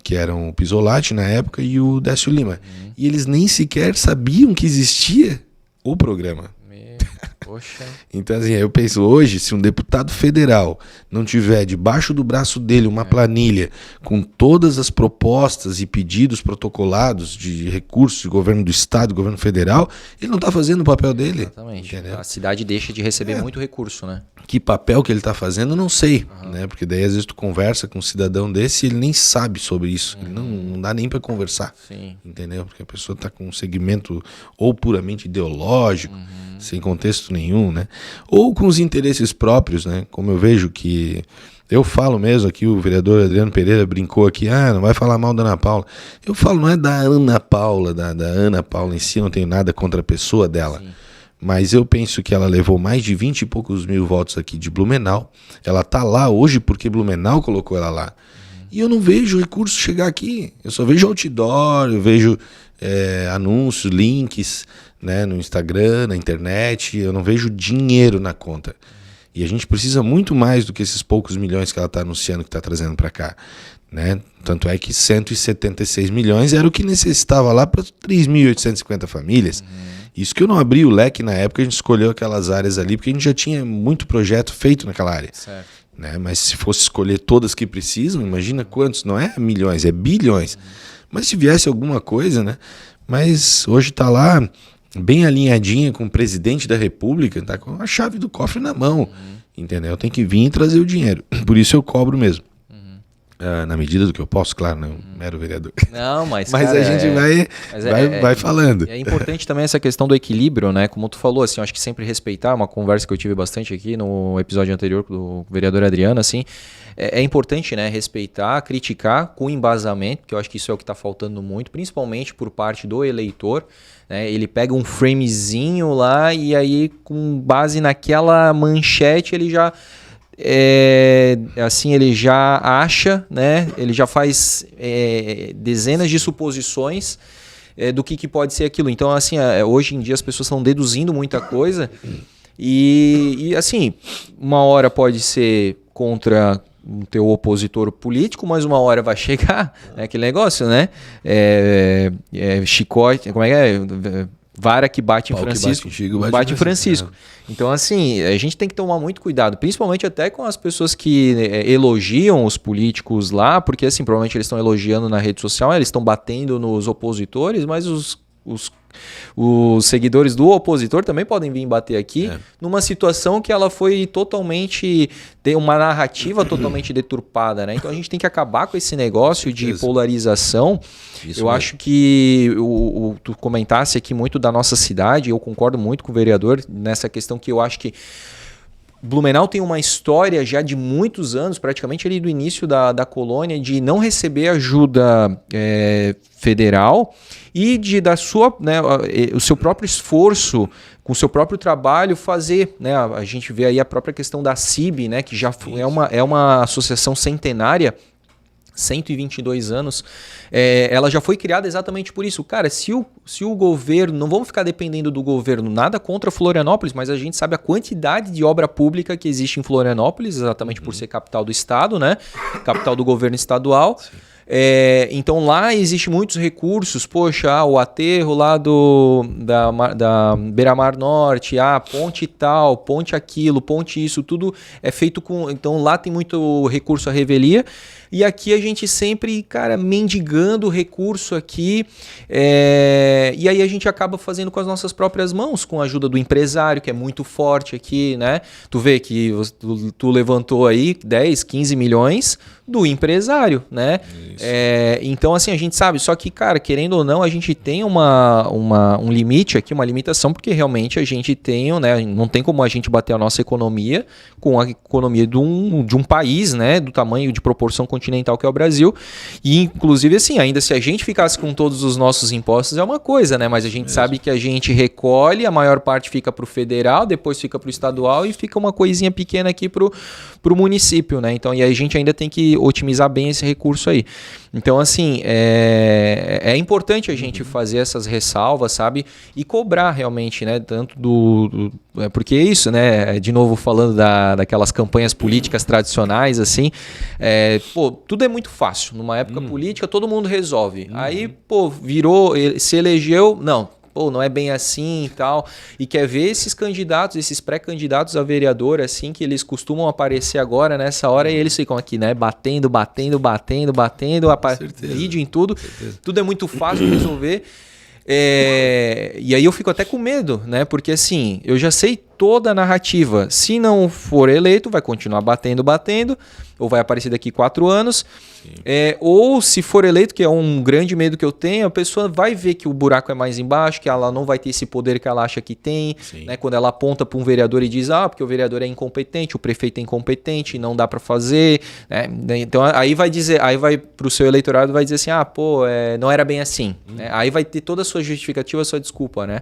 que eram o Pisolati na época e o Décio Lima. E eles nem sequer sabiam que existia o programa. Poxa. Então, assim, eu penso, hoje, se um deputado federal não tiver debaixo do braço dele uma planilha com todas as propostas e pedidos protocolados de recursos do governo do estado, do governo federal, ele não está fazendo o papel dele. Exatamente. Entendeu? A cidade deixa de receber muito recurso, né? Que papel que ele está fazendo, eu não sei, né? Porque daí às vezes tu conversa com um cidadão desse e ele nem sabe sobre isso, ele não dá nem para conversar, entendeu? Porque a pessoa está com um segmento ou puramente ideológico, sem contexto nenhum, né? Ou com os interesses próprios, né? Como eu vejo que Eu falo mesmo aqui, o vereador Adriano Pereira brincou aqui, não vai falar mal da Ana Paula. Eu falo, não é da Ana Paula, da Ana Paula em si, não tenho nada contra a pessoa dela. Sim. Mas eu penso que ela levou mais de 20 e poucos mil votos aqui de Blumenau. Ela tá lá hoje porque Blumenau colocou ela lá. E eu não vejo recurso chegar aqui. Eu só vejo outdoor, eu vejo anúncios, links, né, no Instagram, na internet. Eu não vejo dinheiro na conta. E a gente precisa muito mais do que esses poucos milhões que ela está anunciando, que está trazendo para cá. Né? Tanto é que 176 milhões era o que necessitava lá para 3.850 famílias. Isso que eu não abri o leque na época, a gente escolheu aquelas áreas ali, porque a gente já tinha muito projeto feito naquela área. Certo. Né? Mas se fosse escolher todas que precisam, imagina quantos, não é milhões, é bilhões. Mas se viesse alguma coisa, né? Mas hoje está lá bem alinhadinha com o presidente da República, tá com a chave do cofre na mão, entendeu? Tem que vir e trazer o dinheiro. Por isso eu cobro mesmo. Na medida do que eu posso, claro, não mero vereador. Não, mas cara, a gente vai falando. É importante também essa questão do equilíbrio, né? Como tu falou, assim, eu acho que sempre respeitar, uma conversa que eu tive bastante aqui no episódio anterior do vereador Adriano, assim, é importante, né, respeitar, criticar com embasamento, que eu acho que isso é o que está faltando muito, principalmente por parte do eleitor, né? Ele pega um framezinho lá e aí, com base naquela manchete, ele já... assim, ele já acha, né? Ele já faz dezenas de suposições do que pode ser aquilo. Então, assim, hoje em dia as pessoas estão deduzindo muita coisa e assim, uma hora pode ser contra o teu opositor político, mas uma hora vai chegar, aquele negócio, né? Chicote, como é que é? Vara que bate em Francisco, bate em Francisco. Então, assim, a gente tem que tomar muito cuidado, principalmente até com as pessoas que elogiam os políticos lá, porque, assim, provavelmente eles estão elogiando na rede social, eles estão batendo nos opositores, mas os seguidores do opositor também podem vir bater aqui numa situação que ela foi totalmente... tem uma narrativa totalmente deturpada, né? Então a gente tem que acabar com esse negócio de polarização. Isso eu acho que tu comentasse aqui muito da nossa cidade, eu concordo muito com o vereador nessa questão que eu acho que Blumenau tem uma história já de muitos anos, praticamente ali do início da colônia, de não receber ajuda federal e de dar o seu próprio esforço, com o seu próprio trabalho, fazer. Né? A gente vê aí a própria questão da CIB, né? Que já é uma associação centenária, 122 anos, ela já foi criada exatamente por isso. Cara, se o governo, não vamos ficar dependendo do governo, nada contra Florianópolis, mas a gente sabe a quantidade de obra pública que existe em Florianópolis, exatamente por ser capital do estado, né? Capital do governo estadual. Então lá existe muitos recursos, poxa, o aterro lá da Beira-Mar Norte, ponte tal, ponte aquilo, ponte isso, tudo é feito com... Então lá tem muito recurso à revelia e aqui a gente sempre, cara, mendigando recurso aqui e aí a gente acaba fazendo com as nossas próprias mãos, com a ajuda do empresário, que é muito forte aqui, né? Tu vê que tu levantou aí 10, 15 milhões do empresário, né? Então, assim, a gente sabe, só que, cara, querendo ou não, a gente tem um limite aqui, uma limitação, porque realmente a gente tem, né? Não tem como a gente bater a nossa economia com a economia de um país, né? Do tamanho de proporção continental que é o Brasil. E, inclusive, assim, ainda se a gente ficasse com todos os nossos impostos é uma coisa, né? Mas a gente sabe que a gente recolhe, a maior parte fica pro federal, depois fica pro estadual e fica uma coisinha pequena aqui pro município, né? Então, e aí a gente ainda tem que otimizar bem esse recurso aí. Então, assim, é importante a gente fazer essas ressalvas, sabe? E cobrar realmente, né? Tanto porque é isso, né? De novo, falando daquelas campanhas políticas tradicionais, assim, tudo é muito fácil. Numa época política, todo mundo resolve. Aí, virou, se elegeu, não é bem assim e tal. E quer ver esses candidatos, esses pré-candidatos a vereador, assim, que eles costumam aparecer agora nessa hora e eles ficam aqui, né? Batendo, vídeo em tudo. Tudo é muito fácil de resolver. E aí eu fico até com medo, né? Porque assim, eu já sei toda a narrativa. Se não for eleito, vai continuar batendo, ou vai aparecer daqui 4 anos. Ou se for eleito, que é um grande medo que eu tenho, a pessoa vai ver que o buraco é mais embaixo, que ela não vai ter esse poder que ela acha que tem, né? Quando ela aponta para um vereador e diz, porque o vereador é incompetente, o prefeito é incompetente, não dá para fazer, né? Então aí vai para o seu eleitorado, vai dizer assim, não era bem assim, né? Aí vai ter toda a sua justificativa, a sua desculpa, né?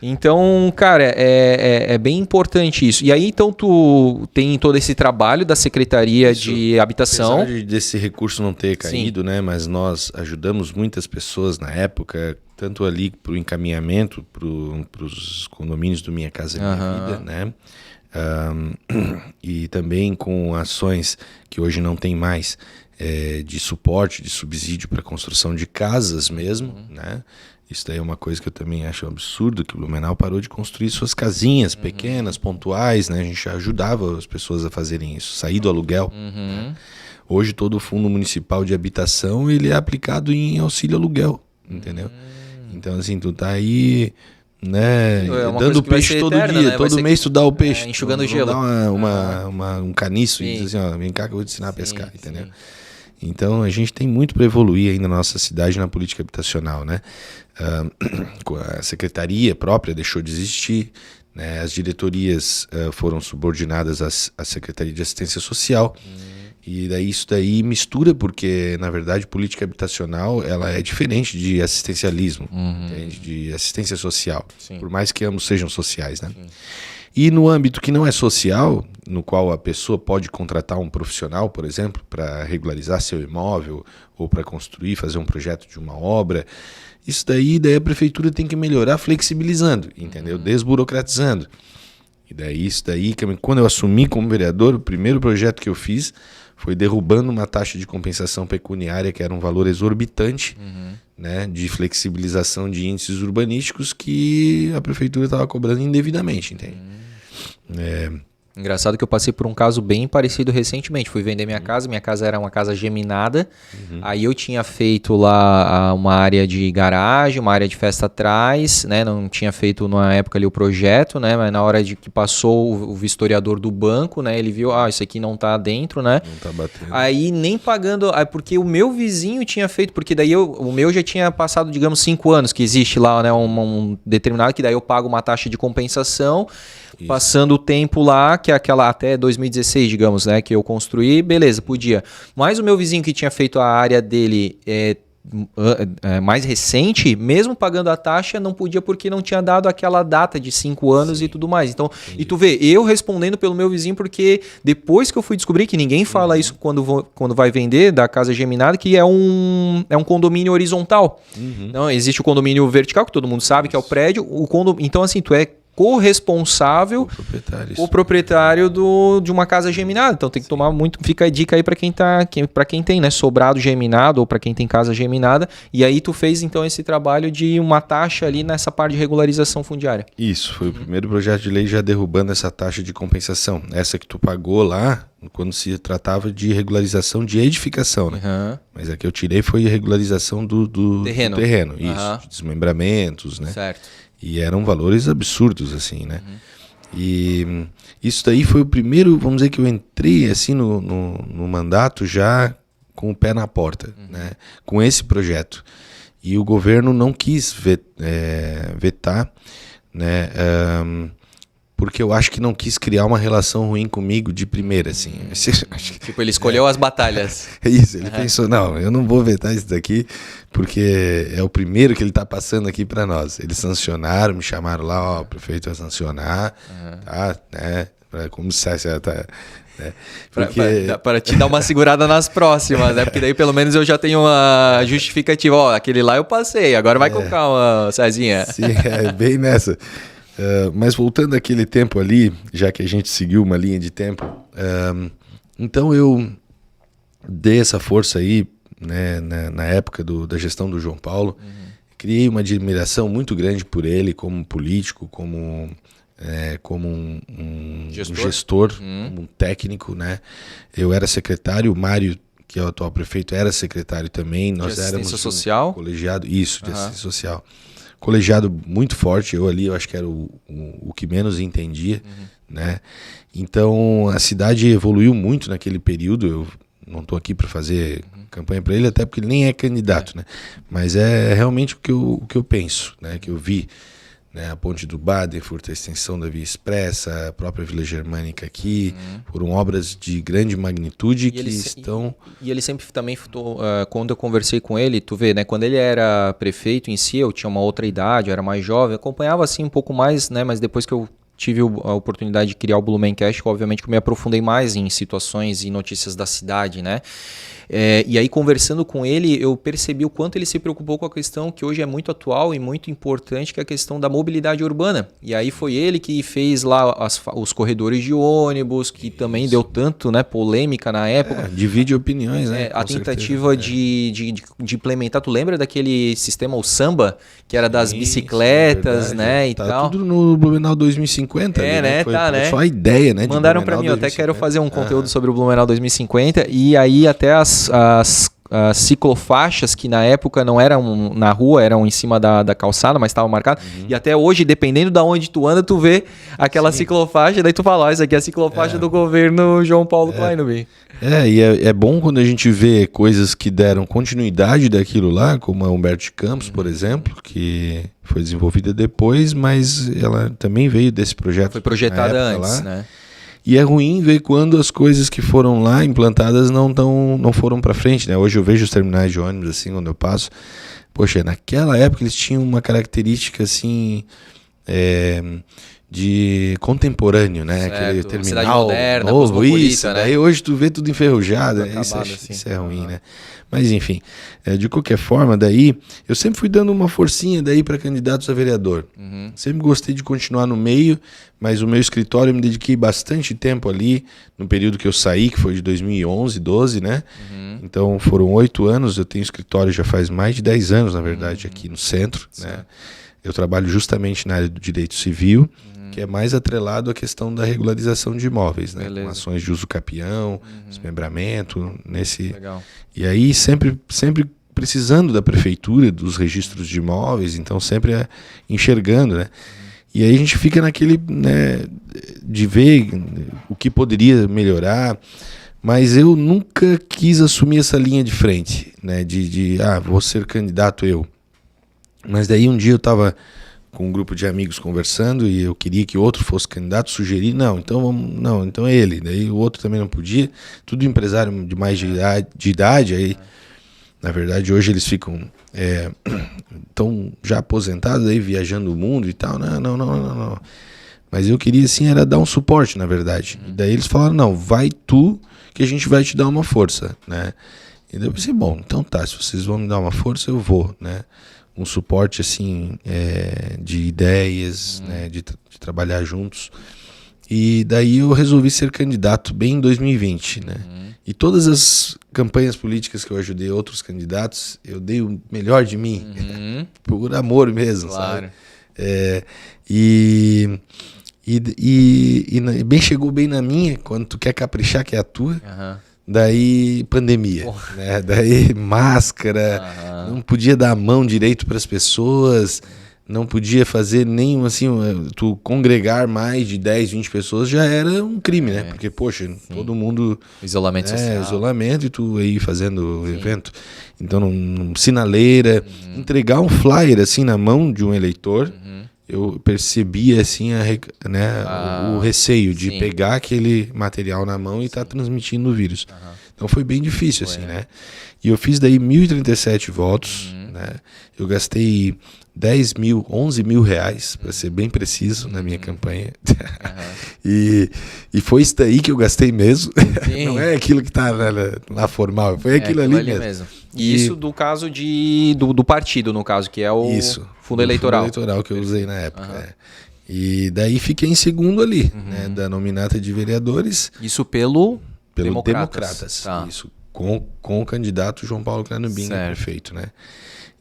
Então, cara, é bem importante isso. E aí, então, tu tem todo esse trabalho da Secretaria de Habitação. Apesar desse recurso não ter caído, né? Mas nós ajudamos muitas pessoas na época, tanto ali para o encaminhamento para os condomínios do Minha Casa Minha Vida, né? E também com ações que hoje não tem mais, de suporte, de subsídio para a construção de casas mesmo, né? Isso daí é uma coisa que eu também acho um absurdo, que o Blumenau parou de construir suas casinhas pequenas, pontuais, né? A gente ajudava as pessoas a fazerem isso, sair do aluguel, né? Hoje todo o Fundo Municipal de Habitação ele é aplicado em auxílio aluguel, entendeu? Então assim, tu tá aí, né, dando peixe todo dia, né? Todo mês tu dá o peixe. Enxugando gelo. Dá um caniço e diz assim, vem cá que eu vou te ensinar a pescar, entendeu? Então a gente tem muito para evoluir ainda na nossa cidade na política habitacional, né? A secretaria própria deixou de existir, né? As diretorias foram subordinadas à Secretaria de Assistência Social. E daí isso daí mistura, porque na verdade política habitacional ela é diferente de assistencialismo, entende? De assistência social, por mais que ambos sejam sociais, né? E no âmbito que não é social, no qual a pessoa pode contratar um profissional, por exemplo, para regularizar seu imóvel ou para construir, fazer um projeto de uma obra, isso daí a prefeitura tem que melhorar flexibilizando, entendeu? Desburocratizando. E daí isso daí, quando eu assumi como vereador, o primeiro projeto que eu fiz foi derrubando uma taxa de compensação pecuniária que era um valor exorbitante, né, de flexibilização de índices urbanísticos que a prefeitura estava cobrando indevidamente, entende? Engraçado que eu passei por um caso bem parecido recentemente. Fui vender minha casa era uma casa geminada. Aí eu tinha feito lá uma área de garagem, uma área de festa atrás, né? Não tinha feito na época ali o projeto, né? Mas na hora de que passou o vistoriador do banco, né? Ele viu, isso aqui não tá dentro, né? Não tá batendo. Aí nem pagando, porque o meu vizinho tinha feito, porque daí o meu já tinha passado, digamos, 5 anos que existe lá, né? Um determinado, que daí eu pago uma taxa de compensação. Isso. Passando o tempo lá, que é aquela até 2016, digamos, né, que eu construí, beleza, podia. Mas o meu vizinho que tinha feito a área dele mais recente, mesmo pagando a taxa, não podia porque não tinha dado aquela data de 5 anos. Sim. E tudo mais. Então, entendi. E tu vê, eu respondendo pelo meu vizinho, porque depois que eu fui descobrir que ninguém fala isso quando vai vender da casa geminada, que é um condomínio horizontal. Então, existe o condomínio vertical, que todo mundo sabe, que é o prédio. Então, assim, tu é corresponsável, o proprietário de uma casa geminada. Então tem que tomar muito. Fica a dica aí para quem tem, né, sobrado geminado ou para quem tem casa geminada. E aí tu fez então esse trabalho de uma taxa ali nessa parte de regularização fundiária. Isso, foi o primeiro projeto de lei já derrubando essa taxa de compensação. Essa que tu pagou lá quando se tratava de regularização de edificação, né? Mas a que eu tirei foi a regularização do terreno. Isso, de desmembramentos, né? Certo. E eram valores absurdos, assim, né? E isso daí foi o primeiro, vamos dizer, que eu entrei assim no mandato já com o pé na porta, né? Com esse projeto. E o governo não quis vetar, né? Porque eu acho que não quis criar uma relação ruim comigo de primeira, assim. Tipo, ele escolheu as batalhas. É isso, ele pensou, não, eu não vou vetar isso daqui, porque é o primeiro que ele está passando aqui para nós. Eles sancionaram, me chamaram lá, o prefeito vai sancionar, tá, né, como se tá, né, porque... para te dar uma segurada nas próximas, né, porque daí pelo menos eu já tenho uma justificativa, aquele lá eu passei, agora vai com calma, Cezinha. Sim, bem nessa. Mas voltando àquele tempo ali, já que a gente seguiu uma linha de tempo, então eu dei essa força aí, né, na época da gestão do João Paulo, criei uma admiração muito grande por ele como político, como um gestor, como um técnico, né? Eu era secretário, o Mário, que é o atual prefeito, era secretário também. Nós éramos social? Colegiado, isso, de assistência social. colegiado muito forte. Eu ali, eu acho que era o que menos entendia, né? Então, a cidade evoluiu muito naquele período. Eu não estou aqui para fazer campanha para ele, até porque ele nem é candidato, né? Mas é realmente o que eu penso, né? Que eu vi, né? A ponte do Badenfurt, a extensão da Via Expressa, a própria Vila Germânica aqui, foram obras de grande magnitude estão... E ele sempre também, quando eu conversei com ele, tu vê, né? Quando ele era prefeito em si, eu tinha uma outra idade, eu era mais jovem, acompanhava assim um pouco mais, né? Mas depois que eu tive a oportunidade de criar o Blumencast, obviamente que eu me aprofundei mais em situações e notícias da cidade, né? E aí, conversando com ele, eu percebi o quanto ele se preocupou com a questão que hoje é muito atual e muito importante, que é a questão da mobilidade urbana. E aí foi ele que fez lá os corredores de ônibus, que também deu tanto, né, polêmica na época. Divide opiniões, né? A tentativa de implementar, tu lembra daquele sistema, o Samba, que era das bicicletas, né, e tal? Tudo no Blumenau 2050. Né? Foi né? Só a ideia, né? Mandaram para mim, eu até quero fazer um conteúdo sobre o Blumenau 2050, e aí até as ciclofaixas, que na época não eram na rua, eram em cima da calçada, mas estavam marcadas. E até hoje, dependendo de onde tu anda, tu vê aquela ciclofaixa, daí tu fala, isso aqui é a ciclofaixa do governo João Paulo Kleinby. E é bom quando a gente vê coisas que deram continuidade daquilo lá, como a Humberto de Campos, por exemplo, que foi desenvolvida depois, mas ela também veio desse projeto. Foi projetada antes, né? E é ruim ver quando as coisas que foram lá implantadas não foram para frente, né? Hoje eu vejo os terminais de ônibus, assim, quando eu passo. Poxa, naquela época eles tinham uma característica, assim, de contemporâneo, né? Certo, aquele terminal cidade moderna, novo, isso, né? Daí hoje tu vê tudo enferrujado, né? Assim. Isso é ruim, né? Mas enfim, de qualquer forma, daí eu sempre fui dando uma forcinha daí para candidatos a vereador. Sempre gostei de continuar no meio, mas o meu escritório eu me dediquei bastante tempo ali, no período que eu saí, que foi de 2011, 12, né? Então foram 8 anos, eu tenho escritório já faz mais de 10 anos, na verdade, aqui no centro, né? Eu trabalho justamente na área do direito civil, que é mais atrelado à questão da regularização de imóveis, né? Com ações de uso capião, desmembramento, Legal. E aí sempre precisando da prefeitura, dos registros de imóveis, então sempre enxergando, né? E aí a gente fica naquele, né, de ver o que poderia melhorar, mas eu nunca quis assumir essa linha de frente, né? Vou ser candidato eu. Mas daí um dia eu estava com um grupo de amigos conversando e eu queria que outro fosse candidato, sugeri, então é ele. Daí o outro também não podia, tudo empresário de mais de idade, aí na verdade hoje eles ficam tão já aposentados, aí viajando o mundo e tal, não. Mas eu queria assim, era dar um suporte, na verdade. E daí eles falaram, não, vai tu que a gente vai te dar uma força, né? E daí eu pensei, bom, então tá, se vocês vão me dar uma força, eu vou, né? Um suporte assim de ideias, né, de trabalhar juntos. E daí eu resolvi ser candidato bem em 2020, né? E todas as campanhas políticas que eu ajudei outros candidatos, eu dei o melhor de mim, por amor mesmo, claro. Sabe? Chegou bem na minha, quando tu quer caprichar, que é a tua. Daí pandemia, né? Daí máscara, não podia dar a mão direito para as pessoas, não podia fazer nenhum, assim, tu congregar mais de 10, 20 pessoas já era um crime, né? Porque, poxa, todo mundo... Isolamento social. Isolamento e tu aí fazendo evento. Então, sinaleira, entregar um flyer assim na mão de um eleitor, eu percebia assim o receio de pegar aquele material na mão e estar transmitindo o vírus. Então foi bem difícil, assim, né? E eu fiz daí 1.037 votos, né? Eu gastei 11 mil reais, para ser bem preciso, na minha campanha. E foi isso daí que eu gastei mesmo. Não é aquilo que está lá formal, foi aquilo ali mesmo. E isso do caso do partido, no caso, que é o fundo eleitoral. Fundo eleitoral que eu usei na época. E daí fiquei em segundo ali, né, da nominata de vereadores. Isso pelo Democratas. Tá. Isso, com o candidato João Paulo Cranubim, prefeito, né?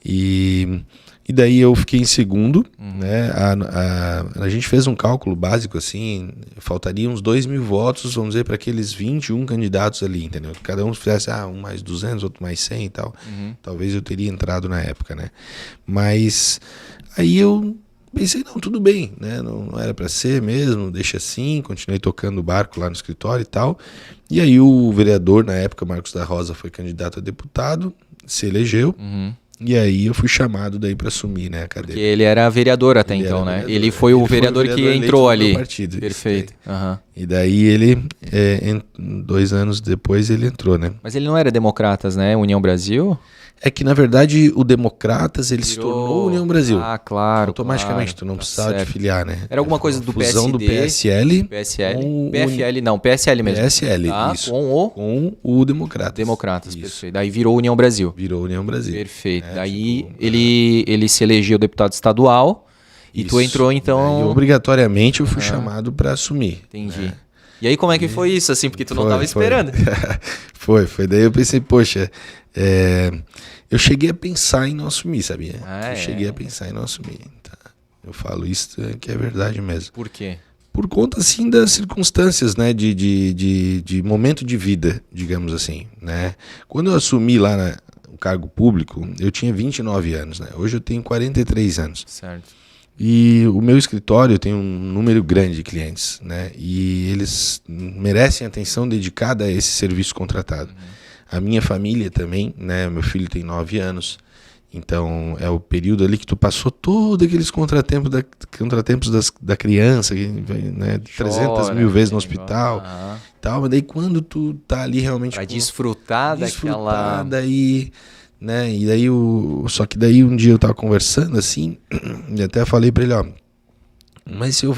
E daí eu fiquei em segundo, né? A gente fez um cálculo básico assim, faltaria uns 2.000 votos, vamos dizer, para aqueles 21 candidatos ali, entendeu? Cada um fizesse um mais 200, outro mais 100 e tal. Talvez eu teria entrado na época, né? Mas aí eu pensei, não, tudo bem, né? Não era para ser mesmo, deixa assim, continuei tocando o barco lá no escritório e tal. E aí o vereador, na época, Marcos da Rosa, foi candidato a deputado, se elegeu. E aí eu fui chamado daí para assumir, né, a cadeira. Porque ele era vereador até então, né? Vereador, ele foi o vereador que entrou ali. Partido, perfeito. E daí ele, 2 anos depois, ele entrou, né? Mas ele não era Democratas, né? União Brasil? É que, na verdade, o Democratas, ele se tornou União Brasil. Ah, claro. Automaticamente, tu não precisava te filiar, né? Era alguma coisa do fusão PSD. Do PSL. PSL. PFL não, PSL mesmo. PSL, tá? isso. Com o Democratas. Democratas, perfeito. Daí virou União Brasil. Virou União Brasil. Perfeito. Daí ele se elegeu deputado estadual e tu entrou então... E obrigatoriamente eu fui chamado para assumir. Entendi. Né? E aí como é que foi isso, assim? Porque tu não estava esperando. Foi. Daí eu pensei, poxa... Eu cheguei a pensar em não assumir, sabia? Cheguei a pensar em não assumir. Tá? Eu falo isso que é verdade mesmo. Por quê? Por conta, assim, das circunstâncias, né? De momento de vida, digamos assim, né? Quando eu assumi lá no cargo público, eu tinha 29 anos, né? Hoje eu tenho 43 anos. Certo. E o meu escritório tem um número grande de clientes, né? E eles merecem atenção dedicada a esse serviço contratado. A minha família também, né? Meu filho tem 9 anos, então é o período ali que tu passou todos aqueles contratempos da criança, né? 300 mil vezes no hospital, tal. Mas daí quando tu tá ali realmente pra desfrutar daquela... daí, né? E daí só que daí um dia eu tava conversando assim, e até falei para ele, ó, mas se eu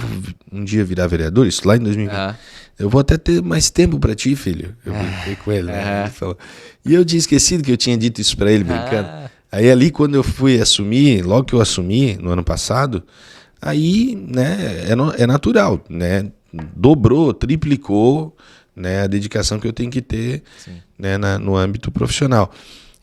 um dia virar vereador, isso lá em 2020, eu vou até ter mais tempo para ti, filho. Eu brinquei com ele, né? Ele falou. E eu tinha esquecido que eu tinha dito isso para ele, brincando. Aí ali, quando eu fui assumir, logo que eu assumi, no ano passado, aí, né, é natural, né? Dobrou, triplicou, né, a dedicação que eu tenho que ter, né, no âmbito profissional.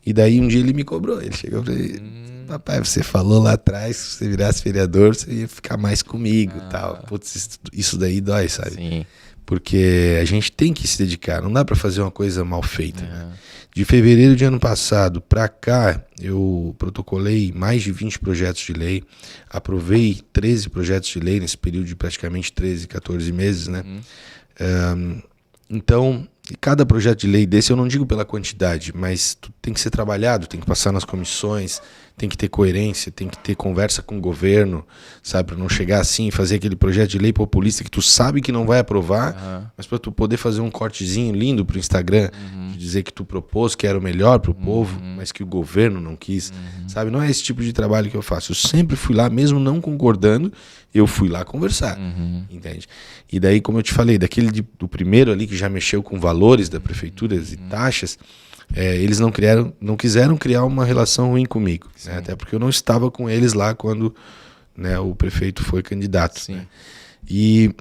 E daí um dia ele me cobrou, ele chegou para ele, papai, você falou lá atrás que se você virasse vereador, você ia ficar mais comigo e tal. Putz, isso daí dói, sabe? Sim. Porque a gente tem que se dedicar, não dá para fazer uma coisa mal feita. Né? De fevereiro de ano passado para cá, eu protocolei mais de 20 projetos de lei, aprovei 13 projetos de lei nesse período de praticamente 13, 14 meses, né? Então, cada projeto de lei desse, eu não digo pela quantidade, mas tem que ser trabalhado, tem que passar nas comissões, tem que ter coerência, tem que ter conversa com o governo, sabe, para não chegar assim e fazer aquele projeto de lei populista que tu sabe que não vai aprovar, mas para tu poder fazer um cortezinho lindo pro Instagram, de dizer que tu propôs que era o melhor pro povo, mas que o governo não quis, sabe, não é esse tipo de trabalho que eu faço. Eu sempre fui lá, mesmo não concordando, eu fui lá conversar, entende? E daí, como eu te falei, do primeiro ali que já mexeu com valores da prefeitura e taxas, eles não quiseram criar uma relação ruim comigo, né? Até porque eu não estava com eles lá quando, né, o prefeito foi candidato. Né? E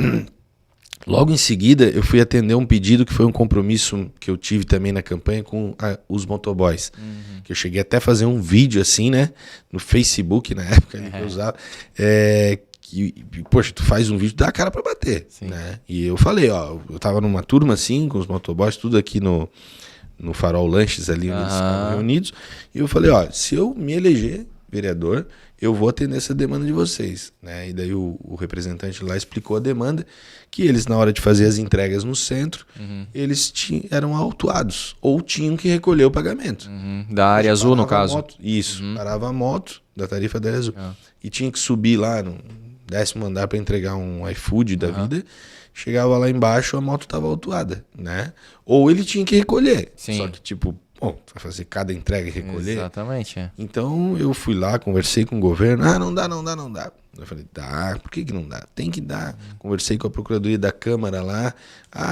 logo em seguida eu fui atender um pedido que foi um compromisso que eu tive também na campanha com os motoboys, que eu cheguei até a fazer um vídeo assim, né, no Facebook na época que eu usava, poxa, tu faz um vídeo, dá a cara pra bater, né? E eu falei, ó, eu tava numa turma assim, com os motoboys, tudo aqui no Farol Lanches ali, onde eles estavam reunidos, e eu falei, ó, se eu me eleger vereador, eu vou atender essa demanda de vocês, né? E daí o representante lá explicou a demanda, que eles, na hora de fazer as entregas no centro, eles eram autuados, ou tinham que recolher o pagamento. Da área azul, no caso? Parava a moto da tarifa da área azul, e tinha que subir lá no 10º andar para entregar um iFood da vida, chegava lá embaixo, a moto estava autuada, né? Ou ele tinha que recolher. Só que, tipo, vai fazer cada entrega e recolher. Exatamente. Então, eu fui lá, conversei com o governo. Não dá. Eu falei, dá, por que não dá? Tem que dar. Conversei com a Procuradoria da Câmara lá.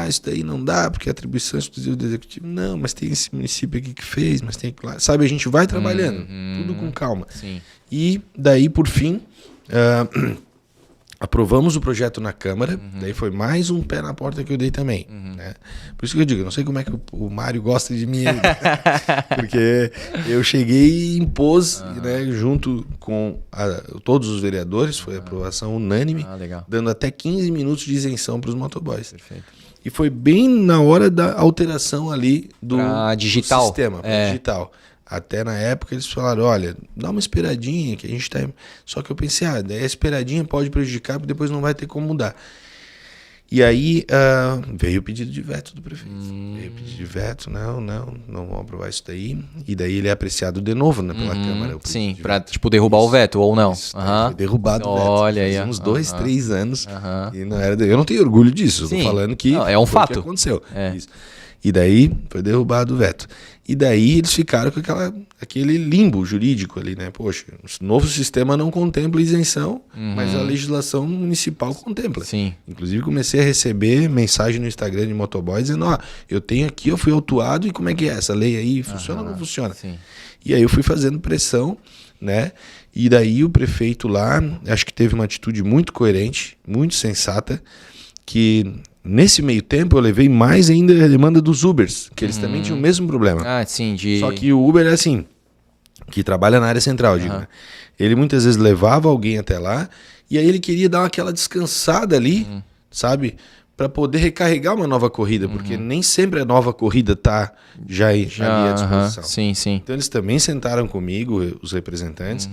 Isso daí não dá, porque é atribuição exclusiva do Executivo. Não, mas tem esse município aqui que fez, mas tem que lá. Sabe, a gente vai trabalhando, tudo com calma. E daí, por fim... aprovamos o projeto na Câmara, daí foi mais um pé na porta que eu dei também. Né? Por isso que eu digo, eu não sei como é que o Mário gosta de mim, porque eu cheguei e impôs, né, junto com todos os vereadores, foi aprovação unânime, dando até 15 minutos de isenção para os motoboys. Perfeito. E foi bem na hora da alteração ali do digital. sistema, digital. Até na época eles falaram, olha, dá uma esperadinha que a gente tá... Só que eu pensei, daí a esperadinha pode prejudicar porque depois não vai ter como mudar. E aí veio o pedido de veto do prefeito. Veio o pedido de veto, não vão aprovar isso daí. E daí ele é apreciado de novo, né, pela Câmara. Sim, para tipo derrubar o veto ou não. Isso, foi derrubado o veto. Olha aí. Faz uns 2, 3 anos. E não era... Eu não tenho orgulho disso, eu tô falando que é um fato. Que aconteceu. Isso. E daí foi derrubado o veto. E daí eles ficaram com aquele limbo jurídico ali, né? Poxa, o novo sistema não contempla isenção, mas a legislação municipal contempla. Sim. Inclusive comecei a receber mensagem no Instagram de motoboys dizendo, eu tenho aqui, eu fui autuado e como é que é essa lei aí? Funciona ou não funciona? Sim. E aí eu fui fazendo pressão, né? E daí o prefeito lá, acho que teve uma atitude muito coerente, muito sensata, que... Nesse meio tempo eu levei mais ainda a demanda dos Ubers, que eles também tinham o mesmo problema. Sim. Só que o Uber é assim, que trabalha na área central, digo, né? Ele muitas vezes levava alguém até lá e aí ele queria dar aquela descansada ali, sabe? Para poder recarregar uma nova corrida, porque nem sempre a nova corrida tá já ali à disposição. Sim. Então eles também sentaram comigo, os representantes,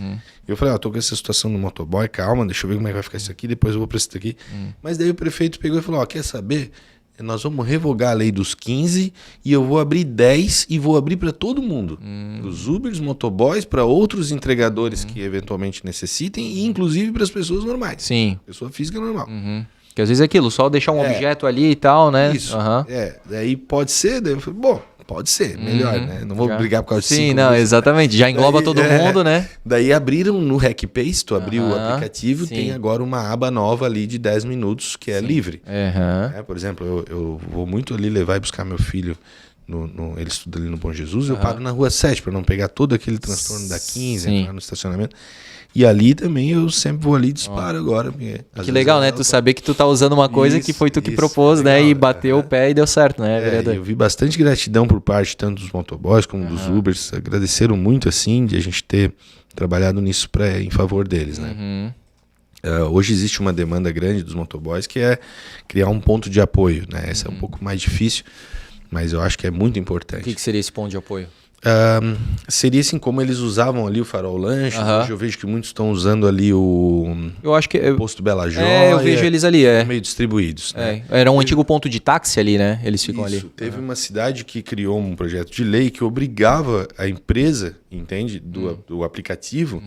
e eu falei, tô com essa situação do motoboy, calma, deixa eu ver como é que vai ficar isso aqui, depois eu vou para isso daqui. Mas daí o prefeito pegou e falou, quer saber? Nós vamos revogar a lei dos 15 e eu vou abrir 10 e vou abrir para todo mundo. Para os Ubers, motoboys, para outros entregadores que eventualmente necessitem e inclusive para as pessoas normais. Sim. Pessoa física normal. Que às vezes é aquilo, só deixar um objeto ali e tal, né? Isso. Daí pode ser, daí eu falei, bom, pode ser, melhor, né? Não vou brigar por causa de 5 Sim, não, minutos, exatamente. Já engloba todo mundo, né? Daí abriram no Hackpace, tu abriu o aplicativo, tem agora uma aba nova ali de 10 minutos que é livre. Por exemplo, eu vou muito ali levar e buscar meu filho. Ele estuda ali no Bom Jesus, eu paro na rua 7 para não pegar todo aquele transtorno da 15, entrar no estacionamento. E ali também eu sempre vou ali e disparo agora. Que legal, né? Tu saber que tu tá usando uma coisa que foi tu que propôs, legal, né? E bateu o pé e deu certo, né, vereador? Eu vi bastante gratidão por parte tanto dos motoboys como dos Ubers. Agradeceram muito, assim, de a gente ter trabalhado nisso em favor deles, né? Hoje existe uma demanda grande dos motoboys que é criar um ponto de apoio, né? Essa é um pouco mais difícil, mas eu acho que é muito importante. O que seria esse ponto de apoio? Seria assim como eles usavam ali o Farol Lanche. Hoje eu vejo que muitos estão usando ali o posto Bela Joia. Eu vejo eles ali, meio distribuídos, né? Era um antigo ponto de táxi ali, né? Eles ficam ali. Teve uma cidade que criou um projeto de lei que obrigava a empresa, entende, do aplicativo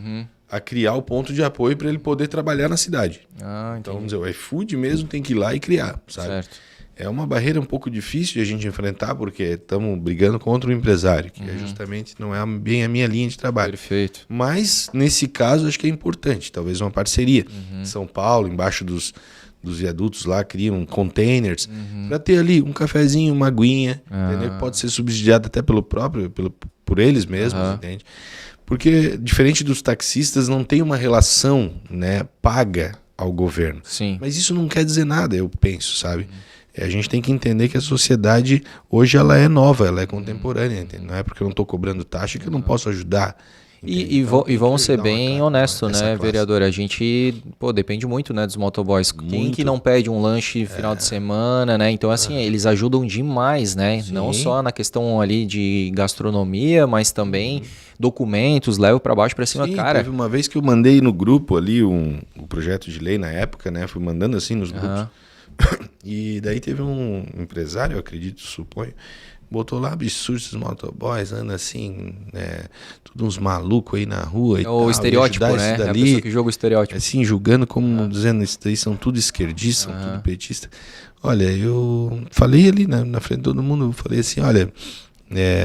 a criar o ponto de apoio para ele poder trabalhar na cidade. Então, vamos dizer, o iFood mesmo tem que ir lá e criar, sabe? Certo. É uma barreira um pouco difícil de a gente enfrentar, porque estamos brigando contra o empresário, que justamente não é bem a minha linha de trabalho. Perfeito. Mas, nesse caso, acho que é importante, talvez uma parceria. São Paulo, embaixo dos viadutos lá, criam containers para ter ali um cafezinho, uma aguinha, entendeu? Que pode ser subsidiado até por eles mesmos, entende? Porque, diferente dos taxistas, não tem uma relação, né, paga ao governo. Sim. Mas isso não quer dizer nada, eu penso, sabe? A gente tem que entender que a sociedade hoje ela é nova, ela é contemporânea, entende? Não é porque eu não estou cobrando taxa que eu não posso ajudar. E vamos ser bem honestos, né, vereador? A gente, depende muito, né, dos motoboys. Quem que não pede um lanche final de semana, né? Então, assim, eles ajudam demais, né? Sim. Não só na questão ali de gastronomia, mas também documentos, levo para baixo para cima, cara. Teve uma vez que eu mandei no grupo ali o projeto de lei na época, né? Fui mandando assim nos grupos. E daí teve um empresário, eu acredito, suponho, botou lá absurdos motoboys, anda assim, né, tudo uns malucos aí na rua e tal. O estereótipo, né? É a pessoa que joga o estereótipo. Assim, julgando como dizendo, isso daí são tudo esquerdistas, são tudo petistas. Olha, eu falei ali na frente de todo mundo, eu falei assim, olha,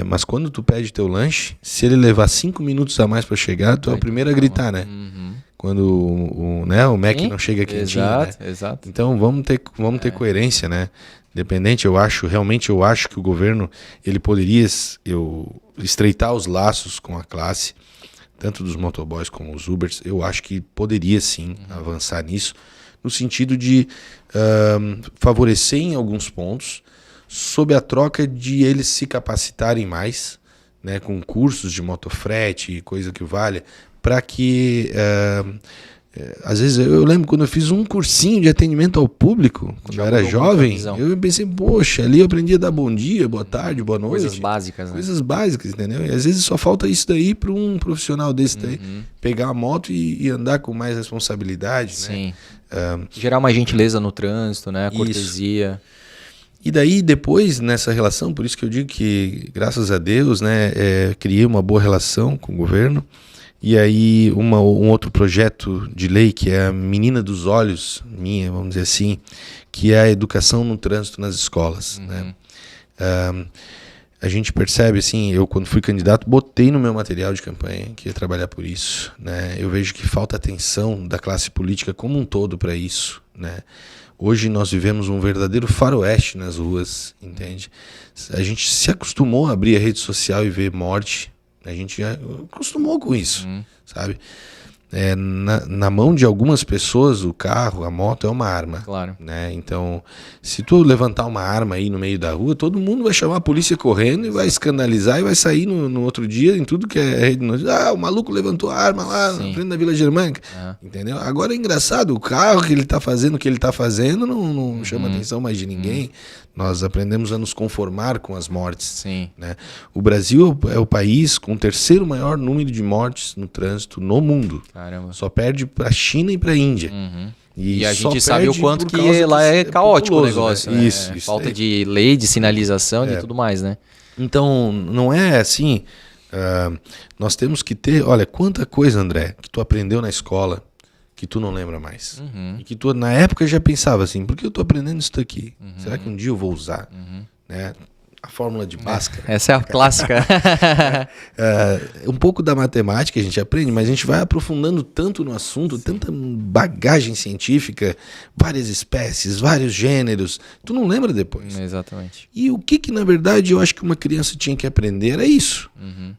mas quando tu pede teu lanche, se ele levar 5 minutos a mais para chegar, tu é o primeiro a gritar, né? Quando o Mac não chega quentinho, Exato. Então vamos ter coerência, né? Independente, eu acho que o governo ele poderia estreitar os laços com a classe, tanto dos motoboys como os Ubers. Eu acho que poderia sim avançar nisso, no sentido de favorecer em alguns pontos, sob a troca de eles se capacitarem mais, né, com cursos de motofrete, coisa que valha, para que... às vezes eu lembro quando eu fiz um cursinho de atendimento ao público, quando eu era jovem, eu pensei, poxa, ali eu aprendi a dar bom dia, boa tarde, boa noite. Coisas básicas, né? Coisas básicas, entendeu? E às vezes só falta isso daí para um profissional desse daí, pegar a moto e andar com mais responsabilidade, Sim. né? Gerar uma gentileza no trânsito, né? A cortesia. E daí depois, nessa relação, por isso que eu digo que, graças a Deus, né, criei uma boa relação com o governo. E aí um outro projeto de lei, que é a menina dos olhos, minha, vamos dizer assim, que é a educação no trânsito nas escolas. Né? A gente percebe, assim, eu quando fui candidato, botei no meu material de campanha que ia trabalhar por isso. Né? Eu vejo que falta atenção da classe política como um todo para isso. Né? Hoje nós vivemos um verdadeiro faroeste nas ruas, entende? A gente se acostumou a abrir a rede social e ver morte. A gente já acostumou com isso, sabe? Na mão de algumas pessoas, o carro, a moto é uma arma. Claro. Né? Então, se tu levantar uma arma aí no meio da rua, todo mundo vai chamar a polícia correndo e vai escandalizar e vai sair no outro dia em tudo que é rede. O maluco levantou a arma lá na frente da Vila Germânica. Entendeu? Agora é engraçado, o carro que ele tá fazendo, o que ele tá fazendo, não chama a atenção mais de ninguém. Nós aprendemos a nos conformar com as mortes. Sim. Né? O Brasil é o país com o terceiro maior número de mortes no trânsito no mundo. Caramba. Só perde para a China e para a Índia. E a gente sabe o quanto que lá é caótico o negócio. Né? Isso falta de lei, de sinalização e tudo mais, né? Então, não é assim... nós temos que ter... Olha, quanta coisa, André, que tu aprendeu na escola que tu não lembra mais. E que tu, na época, já pensava assim, por que eu tô aprendendo isso daqui? Será que um dia eu vou usar? Né? A fórmula de Bhaskara. Essa é a clássica. Um pouco da matemática a gente aprende, mas a gente vai aprofundando tanto no assunto, tanta bagagem científica, várias espécies, vários gêneros. Tu não lembra depois. Exatamente. E o que na verdade, eu acho que uma criança tinha que aprender era isso.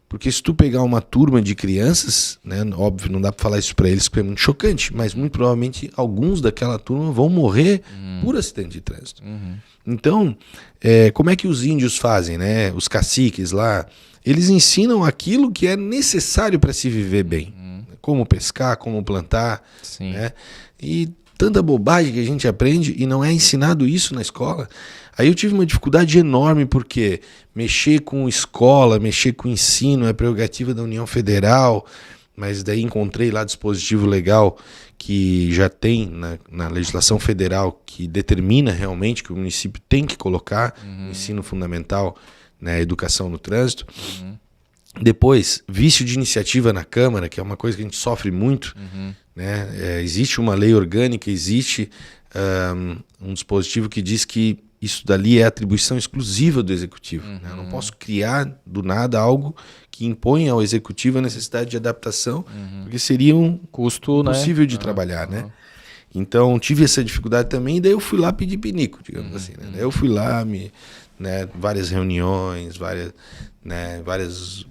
Porque se tu pegar uma turma de crianças, né, óbvio, não dá para falar isso para eles porque é muito chocante, mas muito provavelmente alguns daquela turma vão morrer por acidente de trânsito. Então, como é que os índios fazem, né? Os caciques lá, eles ensinam aquilo que é necessário para se viver bem. Como pescar, como plantar. Sim. Né? E tanta bobagem que a gente aprende e não é ensinado isso na escola. Aí eu tive uma dificuldade enorme porque mexer com escola, mexer com ensino é prerrogativa da União Federal, mas daí encontrei lá dispositivo legal que já tem na legislação federal que determina realmente que o município tem que colocar ensino fundamental, né, educação no trânsito. Depois, vício de iniciativa na Câmara, que é uma coisa que a gente sofre muito. Né? Existe uma lei orgânica, existe um dispositivo que diz que isso dali é atribuição exclusiva do Executivo. Né? Eu não posso criar do nada algo que impõe ao Executivo a necessidade de adaptação, porque seria um custo impossível de trabalhar. Né? Então, tive essa dificuldade também, e daí eu fui lá pedir pinico, digamos assim. Né? Daí eu fui lá, várias reuniões, vários,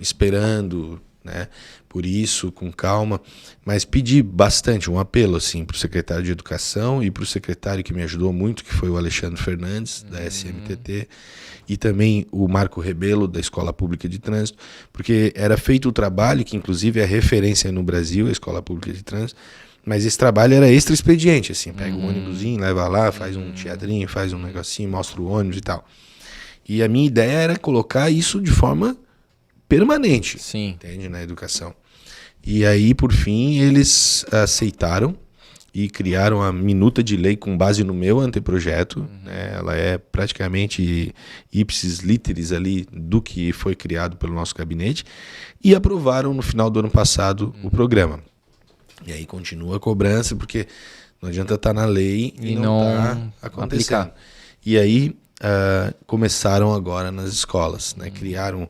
esperando, né, por isso, com calma, mas pedi bastante, um apelo assim, para o secretário de Educação e para o secretário que me ajudou muito, que foi o Alexandre Fernandes, da SMTT, e também o Marco Rebelo, da Escola Pública de Trânsito, porque era feito o trabalho, que inclusive é referência no Brasil, a Escola Pública de Trânsito, mas esse trabalho era extra expediente, assim, pega um ônibusinho, leva lá, faz um teatrinho, faz um negocinho, mostra o ônibus e tal. E a minha ideia era colocar isso de forma permanente, entende, na educação. E aí, por fim, eles aceitaram e criaram a minuta de lei com base no meu anteprojeto. Né? Ela é praticamente ipsis literis ali do que foi criado pelo nosso gabinete, e aprovaram no final do ano passado o programa. E aí continua a cobrança, porque não adianta estar na lei e não está acontecendo. Aplicar. E aí começaram agora nas escolas, né? Criaram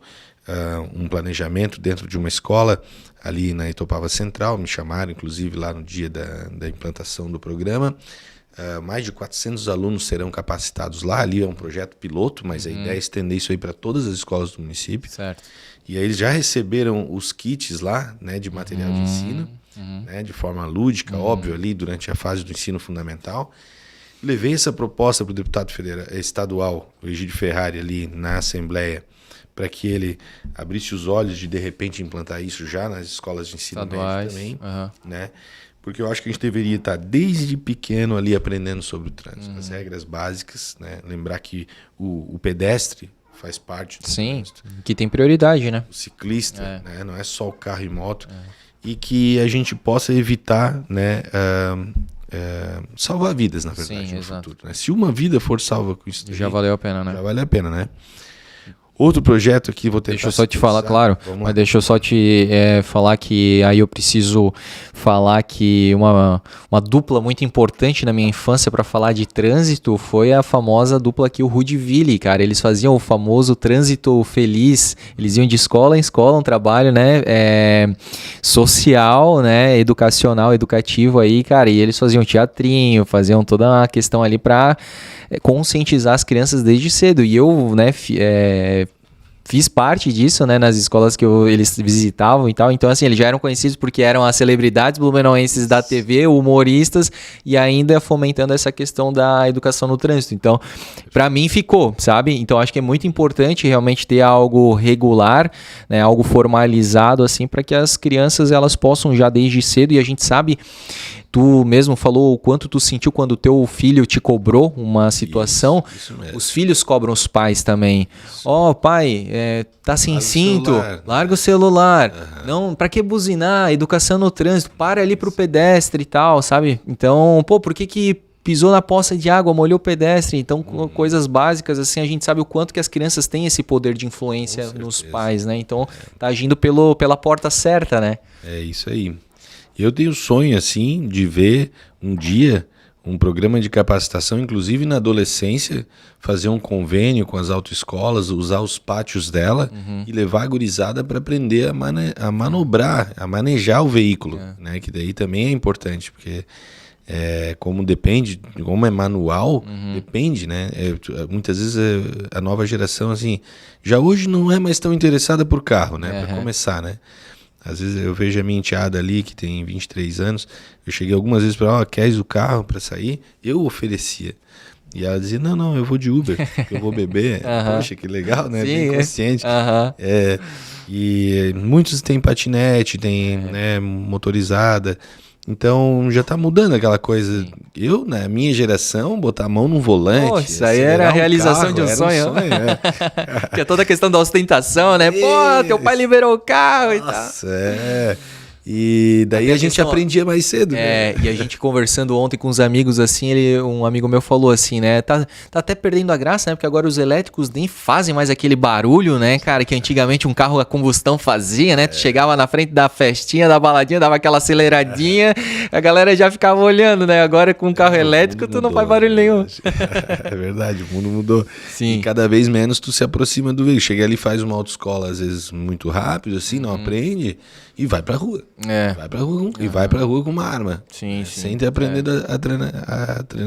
um planejamento dentro de uma escola ali na Itopava Central, me chamaram inclusive lá no dia da implantação do programa. Mais de 400 alunos serão capacitados lá, ali é um projeto piloto, mas a ideia é estender isso aí para todas as escolas do município. Certo. E aí eles já receberam os kits lá, né, de material de ensino. né, de forma lúdica, óbvio, ali durante a fase do ensino fundamental. Levei essa proposta para o deputado estadual, o Egídio Ferrari, ali na Assembleia, para que ele abrisse os olhos de repente implantar isso já nas escolas de ensino médio também, né? Porque eu acho que a gente deveria estar desde pequeno ali aprendendo sobre o trânsito, as regras básicas, né? Lembrar que o pedestre faz parte do trânsito. Que tem prioridade, né? O ciclista, né? Não é só o carro e moto. E que a gente possa evitar, né, salvar vidas, na verdade, no futuro. Né? Se uma vida for salva com isso, já valeu a pena, né? Já vale a pena, né? Outro projeto aqui, vou tentar... Deixa eu só te falar, claro, mas deixa eu só te falar que aí eu preciso falar que uma dupla muito importante na minha infância para falar de trânsito foi a famosa dupla aqui, o Rudiville, cara. Eles faziam o famoso trânsito feliz, eles iam de escola em escola, um trabalho, né, social, né, educacional, educativo aí, cara, e eles faziam teatrinho, faziam toda a questão ali para conscientizar as crianças desde cedo. E eu, né, fiz parte disso, né, nas escolas que eles visitavam e tal. Então, assim, eles já eram conhecidos porque eram as celebridades blumenauenses da TV, humoristas, e ainda fomentando essa questão da educação no trânsito. Então, para mim ficou, sabe? Então, acho que é muito importante realmente ter algo regular, né, algo formalizado, assim, para que as crianças, elas possam já desde cedo, e a gente sabe... Tu mesmo falou o quanto tu sentiu quando o teu filho te cobrou uma situação. Isso mesmo. Os filhos cobram os pais também. Ó, pai, tá sem cinto, larga o celular. Não, pra que buzinar? Educação no trânsito, para ali pro pedestre e tal, sabe? Então, pô, por que pisou na poça de água, molhou o pedestre? Então, coisas básicas, assim, a gente sabe o quanto que as crianças têm esse poder de influência nos pais, né? Então, tá agindo pela porta certa, né? É isso aí. Eu tenho sonho, assim, de ver um dia um programa de capacitação, inclusive na adolescência, fazer um convênio com as autoescolas, usar os pátios dela e levar a gurizada para aprender a manobrar, a manejar o veículo, né? Que daí também é importante, porque como é manual, depende, né? Muitas vezes a nova geração, assim, já hoje não é mais tão interessada por carro, né? Para começar, né? Às vezes eu vejo a minha enteada ali, que tem 23 anos, eu cheguei algumas vezes para ela, queres o carro para sair? Eu oferecia. E ela dizia, não, eu vou de Uber, eu vou beber. Poxa, que legal, né? Sim, bem consciente. E muitos têm patinete, tem né, motorizada. Então já tá mudando aquela coisa. Eu, na minha geração, botar a mão no volante. Isso aí era a realização de um sonho. Que é toda a questão da ostentação, né? Pô, teu pai liberou o carro e tal. Nossa, E daí a gente aprendia mais cedo. Né? E a gente conversando ontem com os amigos, assim, um amigo meu falou assim, né? Tá até perdendo a graça, né? Porque agora os elétricos nem fazem mais aquele barulho, né, cara? Que antigamente um carro a combustão fazia, né? Tu chegava na frente da festinha, da baladinha, dava aquela aceleradinha, a galera já ficava olhando, né? Agora com um carro elétrico tu não faz barulho nenhum. É verdade, o mundo mudou. Sim. E cada vez menos tu se aproxima do veículo. Chega ali, faz uma autoescola, às vezes muito rápido, assim, não aprende... E vai pra rua. Vai pra rua e vai pra rua com uma arma. Sim. Sem ter aprendido a treinar,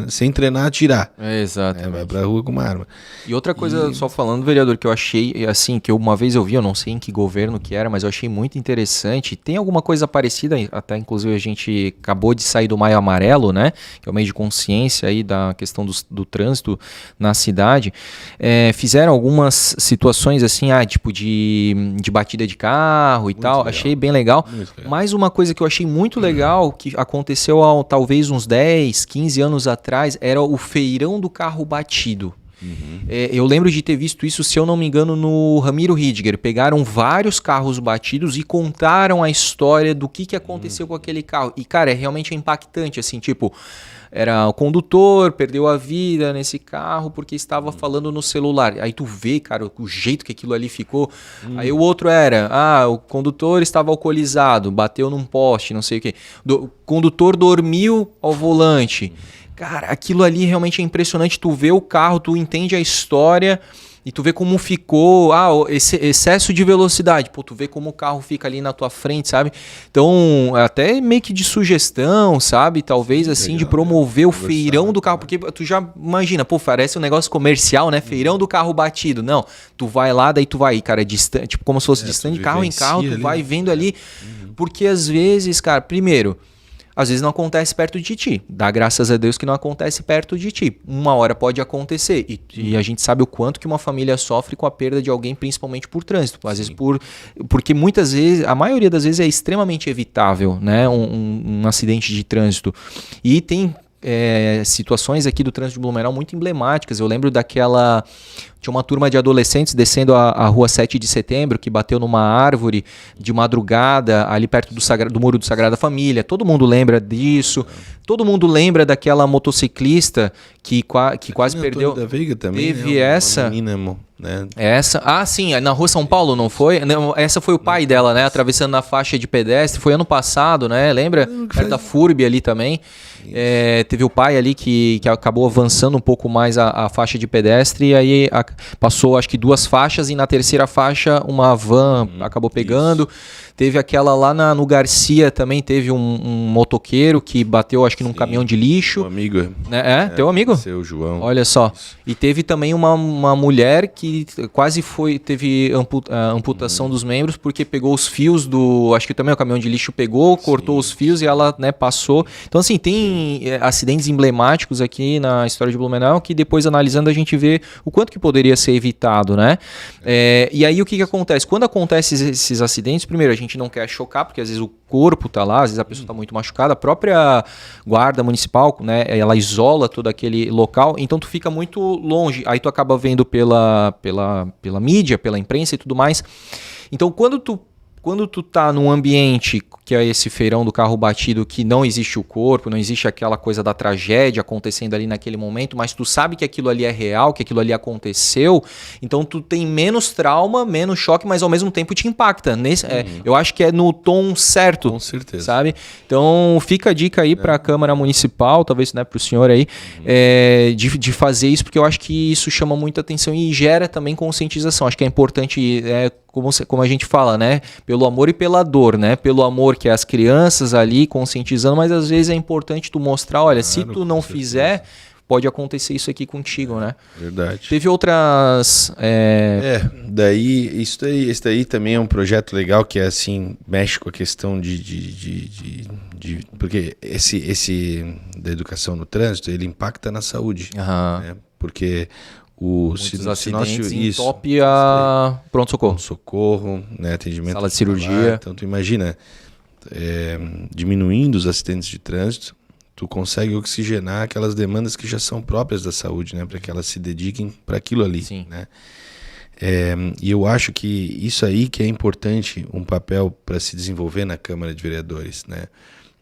sem treinar a atirar. Exato. Vai pra rua com uma arma. E outra coisa, só falando, vereador, que eu achei, assim, que uma vez eu vi, eu não sei em que governo que era, mas eu achei muito interessante. Tem alguma coisa parecida, até inclusive a gente acabou de sair do Maio Amarelo, né? Que é o mês de consciência aí da questão do trânsito na cidade. Fizeram algumas situações assim, tipo de batida de carro e muito tal. Legal. Achei bem legal. Mas uma coisa que eu achei muito legal, que aconteceu há talvez uns 10, 15 anos atrás, era o feirão do carro batido. Eu lembro de ter visto isso, se eu não me engano, no Ramiro Ridger. Pegaram vários carros batidos e contaram a história do que aconteceu com aquele carro. E, cara, realmente impactante, assim, tipo... Era o condutor, perdeu a vida nesse carro porque estava falando no celular. Aí tu vê, cara, o jeito que aquilo ali ficou. Aí o outro o condutor estava alcoolizado, bateu num poste, não sei o quê. O condutor dormiu ao volante. Cara, aquilo ali realmente é impressionante. Tu vê o carro, tu entende a história... E tu vê como ficou, esse excesso de velocidade. Pô, tu vê como o carro fica ali na tua frente, sabe? Então, até meio que de sugestão, sabe? Talvez assim, legal, de promover o feirão do carro. Porque tu já imagina, pô, parece um negócio comercial, né? Feirão do carro batido. Não, tu vai lá, daí tu vai, cara, distante, tipo como se fosse distante, de carro em carro, tu vai vendo ali Porque às vezes, cara, primeiro, às vezes não acontece perto de ti. Dá graças a Deus que não acontece perto de ti. Uma hora pode acontecer. E a gente sabe o quanto que uma família sofre com a perda de alguém, principalmente por trânsito. Às vezes porque muitas vezes, a maioria das vezes é extremamente evitável, né? Um acidente de trânsito. E tem situações aqui do trânsito de Blumenau muito emblemáticas. Eu lembro daquela... Tinha uma turma de adolescentes descendo a rua 7 de setembro que bateu numa árvore de madrugada ali perto do Muro do Sagrada Família. Todo mundo lembra disso. Todo mundo lembra daquela motociclista que quase perdeu. Da Veiga também, teve né? essa. Uma menina, né? Sim, na rua São Paulo, não foi? Não, essa foi o pai dela, né? Atravessando na faixa de pedestre. Foi ano passado, né? Lembra? Perto da FURB ali também. Teve o pai ali que acabou avançando um pouco mais a faixa de pedestre e aí passou acho que 2 faixas e na terceira faixa uma van acabou pegando. Isso. Teve aquela lá no Garcia também, teve um motoqueiro que bateu acho que num caminhão de lixo. Um amigo. Teu amigo? Seu João. Olha só. Isso. E teve também uma mulher que quase teve amputação dos membros porque pegou os fios acho que também o caminhão de lixo pegou, cortou os fios e ela, né, passou. Então assim, tem acidentes emblemáticos aqui na história de Blumenau que depois analisando a gente vê o quanto que poderia ser evitado, né? E aí o que acontece? Quando acontecem esses acidentes, primeiro a gente não quer chocar, porque às vezes o corpo está lá, às vezes a pessoa está muito machucada, a própria guarda municipal, né, ela isola todo aquele local, então tu fica muito longe, aí tu acaba vendo pela mídia, pela imprensa e tudo mais. Então quando tu tá num ambiente que é esse feirão do carro batido, que não existe o corpo, não existe aquela coisa da tragédia acontecendo ali naquele momento, mas tu sabe que aquilo ali é real, que aquilo ali aconteceu, então tu tem menos trauma, menos choque, mas ao mesmo tempo te impacta. Eu acho que é no tom certo. Com certeza. Sabe? Então fica a dica aí para a Câmara Municipal, talvez, né, para o senhor aí, de fazer isso, porque eu acho que isso chama muita atenção e gera também conscientização. Acho que é importante, como a gente fala, né? Pelo amor e pela dor, né? Pelo amor que é as crianças ali conscientizando, mas às vezes é importante tu mostrar, olha, se tu não fizer, pode acontecer isso aqui contigo, né? Verdade. Teve outras... Daí, esse daí também é um projeto legal que é assim, mexe com a questão porque esse da educação no trânsito, ele impacta na saúde, né? Porque muitos acidentes entope a pronto-socorro. Pronto-socorro, né? Atendimento sala de cirurgia. Então tu imagina, diminuindo os acidentes de trânsito, tu consegue oxigenar aquelas demandas que já são próprias da saúde, né? Para que elas se dediquem para aquilo ali. Sim. Né? E eu acho que isso aí que é importante, um papel para se desenvolver na Câmara de Vereadores, né?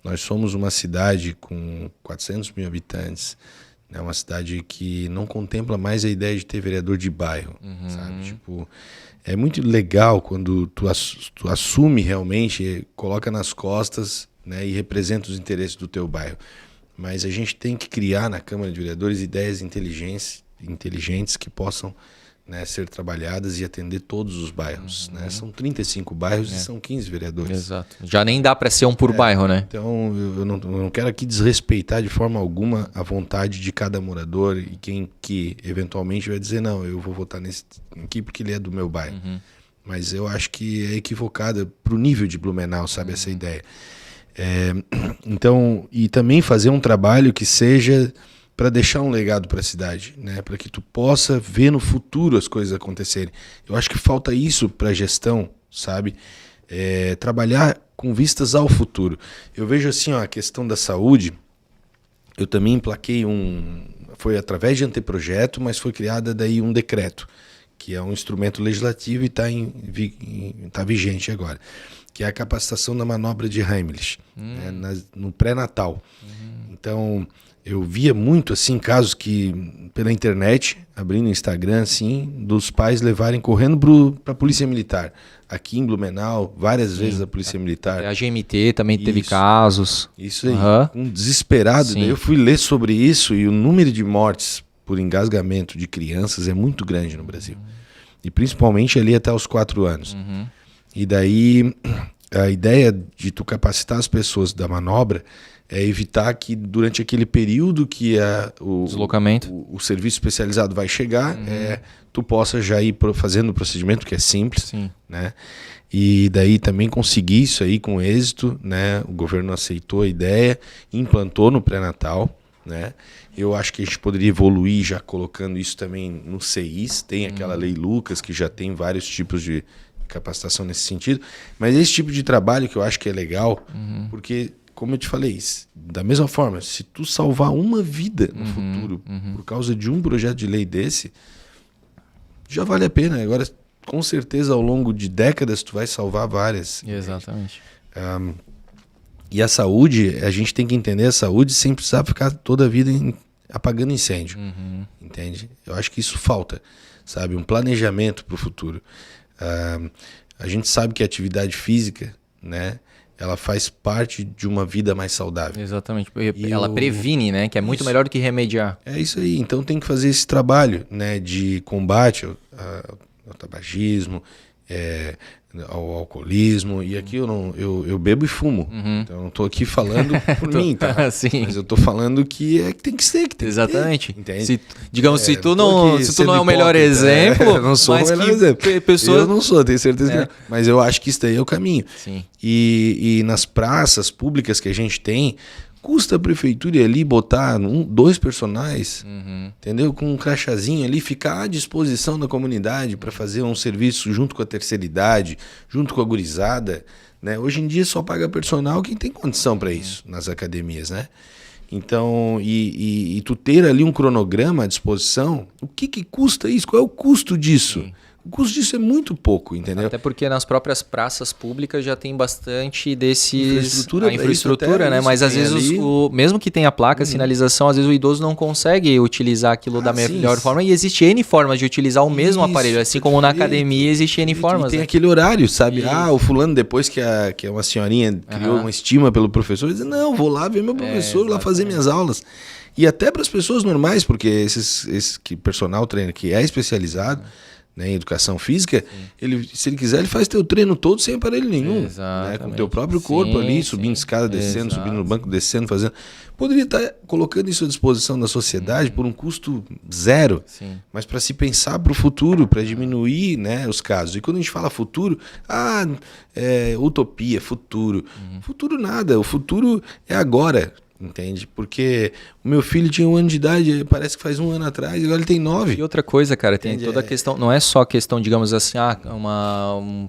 Nós somos uma cidade com 400 mil habitantes, é uma cidade que não contempla mais a ideia de ter vereador de bairro, sabe? Tipo, é muito legal quando tu assume realmente, coloca nas costas, né, e representa os interesses do teu bairro. Mas a gente tem que criar na Câmara de Vereadores ideias inteligentes que possam, né, ser trabalhadas e atender todos os bairros. Né? São 35 bairros e são 15 vereadores. Exato. Já nem dá para ser um por bairro, né? Então, eu não quero aqui desrespeitar de forma alguma a vontade de cada morador e quem que eventualmente vai dizer, não, eu vou votar nesse aqui porque ele é do meu bairro. Mas eu acho que é equivocada para o nível de Blumenau, sabe, essa ideia. Então, e também fazer um trabalho que seja para deixar um legado para a cidade, né? Para que tu possa ver no futuro as coisas acontecerem. Eu acho que falta isso para a gestão, sabe? Trabalhar com vistas ao futuro. Eu vejo assim, a questão da saúde, eu também emplaquei foi através de anteprojeto, mas foi criada daí um decreto, que é um instrumento legislativo e está vigente agora, que é a capacitação da manobra de Heimlich, né, no pré-natal. Então, eu via muito assim casos que pela internet, abrindo o Instagram assim, dos pais levarem correndo para a Polícia Militar. Aqui em Blumenau, várias vezes a Polícia Militar. A GMT também teve casos. Isso aí, desesperado. Daí eu fui ler sobre isso e o número de mortes por engasgamento de crianças é muito grande no Brasil. E principalmente ali até os 4 anos. E daí a ideia de tu capacitar as pessoas da manobra é evitar que durante aquele período que deslocamento, o serviço especializado vai chegar, tu possa já ir fazendo o procedimento, que é simples. Sim. Né? E daí também conseguir isso aí com êxito, né? O governo aceitou a ideia, implantou no pré-natal, né? Eu acho que a gente poderia evoluir já colocando isso também no CIs, tem aquela lei Lucas que já tem vários tipos de capacitação nesse sentido, mas esse tipo de trabalho que eu acho que é legal, porque, como eu te falei, da mesma forma, se tu salvar uma vida no futuro por causa de um projeto de lei desse, já vale a pena. Agora, com certeza, ao longo de décadas, tu vai salvar várias. Exatamente. E a saúde, a gente tem que entender a saúde sem precisar ficar toda a vida apagando incêndio. Entende? Eu acho que isso falta, sabe? Um planejamento para o futuro. A gente sabe que a atividade física, né, ela faz parte de uma vida mais saudável. Exatamente. Ela previne, né? Que é muito melhor do que remediar. É isso aí. Então tem que fazer esse trabalho, né, de combate ao tabagismo, ao alcoolismo. E aqui eu bebo e fumo. Então eu não estou aqui falando por mim, tá? Sim. Mas eu estou falando que tem que ser, que tem Exatamente. que ter, entende? Digamos, se tu não é o melhor exemplo, eu não sou o melhor exemplo. Pessoas... Eu não sou, tenho certeza que não. Mas eu acho que isso daí é o caminho. Sim. E nas praças públicas que a gente tem, custa a prefeitura ir ali botar 2 personagens, entendeu? Com um crachazinho ali, ficar à disposição da comunidade para fazer um serviço junto com a terceira idade, junto com a gurizada, né? Hoje em dia só paga personal quem tem condição para isso nas academias, né? Então, e tu ter ali um cronograma à disposição, o que custa isso? Qual é o custo disso? Sim. O custo disso é muito pouco, entendeu? Até porque nas próprias praças públicas já tem bastante infraestrutura, infraestrutura, né? Mas às vezes, mesmo que tenha placa, sinalização, às vezes o idoso não consegue utilizar aquilo da melhor forma. E existe N formas de utilizar o mesmo aparelho. Assim como na academia existe N formas. E tem aquele horário, sabe? O fulano, depois que uma senhorinha criou uma estima pelo professor, diz, não, vou lá ver meu professor, lá fazer minhas aulas. E até para as pessoas normais, porque esse personal trainer que é especializado, né, em educação física, se ele quiser, ele faz teu treino todo sem aparelho nenhum, né, com teu próprio corpo ali, subindo escada, descendo, subindo no banco, descendo, fazendo. Poderia estar colocando isso à disposição da sociedade por um custo zero, mas para se pensar para o futuro, para diminuir, né, os casos. E quando a gente fala futuro, utopia, futuro. Futuro nada, o futuro é agora. Entende? Porque o meu filho tinha 1 ano de idade, parece que faz 1 ano atrás, agora ele tem 9. E outra coisa, cara, tem toda a questão, não é só a questão, digamos assim,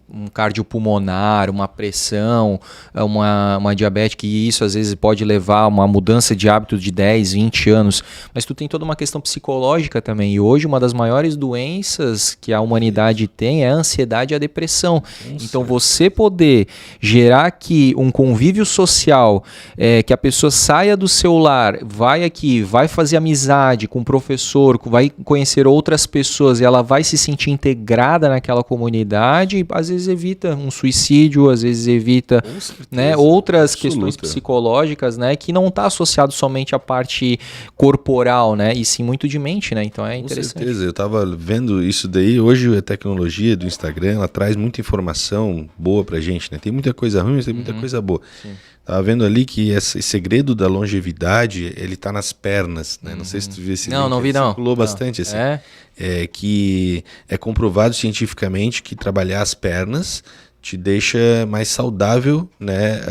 um cardiopulmonar, uma pressão, uma diabetes, que isso às vezes pode levar a uma mudança de hábito de 10, 20 anos, mas tu tem toda uma questão psicológica também, e hoje uma das maiores doenças que a humanidade tem é a ansiedade e a depressão. Então você poder gerar aqui um convívio social, que a pessoa saia do seu lar, vai aqui, vai fazer amizade com o professor, vai conhecer outras pessoas e ela vai se sentir integrada naquela comunidade, e às vezes evita um suicídio, às vezes evita, né, outras questões psicológicas, né, que não está associado somente à parte corporal, né, e sim muito de mente, né, então é interessante. Com certeza, eu estava vendo isso daí, hoje a tecnologia do Instagram, ela traz muita informação boa pra gente, né, tem muita coisa ruim, mas tem muita coisa boa. Sim. Tava vendo ali que esse segredo da longevidade, ele tá nas pernas, né? Não sei se tu viu esse link. Não vi não. Circulou bastante assim. Que é comprovado cientificamente que trabalhar as pernas te deixa mais saudável, né?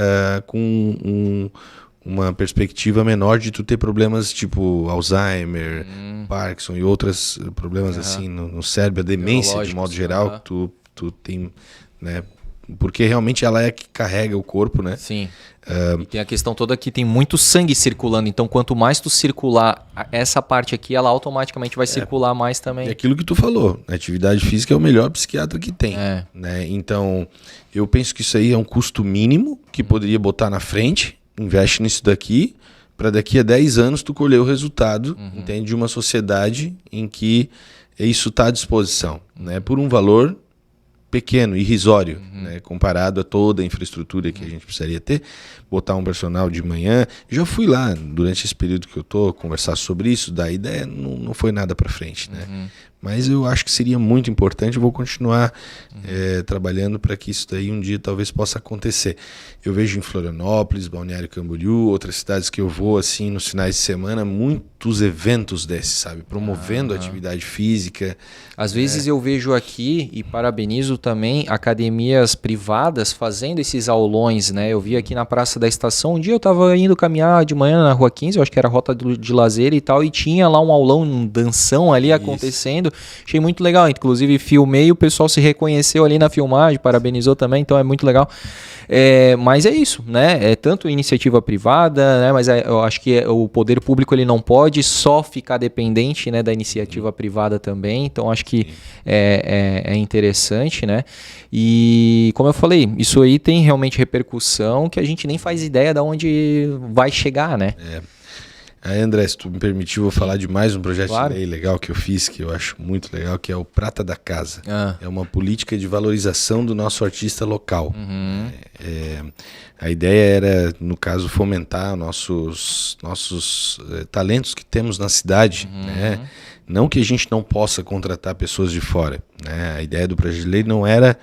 Com uma perspectiva menor de tu ter problemas tipo Alzheimer, Parkinson e outros problemas assim no cérebro, a demência de modo geral, que tu tem, né? Porque realmente ela é que carrega o corpo, né? Sim. E tem a questão toda que tem muito sangue circulando, então quanto mais tu circular essa parte aqui, ela automaticamente vai circular mais também. É aquilo que tu falou, a atividade física é o melhor psiquiatra que tem. Né? Então, eu penso que isso aí é um custo mínimo que poderia botar na frente, investe nisso daqui, para daqui a 10 anos tu colher o resultado, entende? De uma sociedade em que isso está à disposição, né? Por um valor pequeno, irrisório, né, comparado a toda a infraestrutura que a gente precisaria ter, botar um personal de manhã. Já fui lá durante esse período que eu estou conversar sobre isso, da ideia não foi nada para frente, né? Mas eu acho que seria muito importante, eu vou continuar trabalhando para que isso daí um dia talvez possa acontecer. Eu vejo em Florianópolis, Balneário Camboriú, outras cidades que eu vou assim nos finais de semana, muitos eventos desses, sabe? Promovendo atividade física. Às vezes eu vejo aqui, e parabenizo também, academias privadas fazendo esses aulões, né? Eu vi aqui na Praça da Estação, um dia eu estava indo caminhar de manhã na Rua 15, eu acho que era a rota de lazer e tal, e tinha lá um aulão, um danção ali acontecendo. Achei muito legal, inclusive filmei e o pessoal se reconheceu ali na filmagem, parabenizou também, então é muito legal. Mas é isso, né? É tanto iniciativa privada, né? Mas eu acho que o poder público ele não pode só ficar dependente, né, da iniciativa privada também. Então acho que é interessante, né? E como eu falei, isso aí tem realmente repercussão que a gente nem faz ideia de onde vai chegar, né? Aí, André, se tu me permitir, eu vou falar de mais um projeto de lei legal que eu fiz, que eu acho muito legal, que é o Prata da Casa. É uma política de valorização do nosso artista local. A ideia era, no caso, fomentar nossos talentos que temos na cidade, né? Não que a gente não possa contratar pessoas de fora, né? A ideia do projeto de lei não era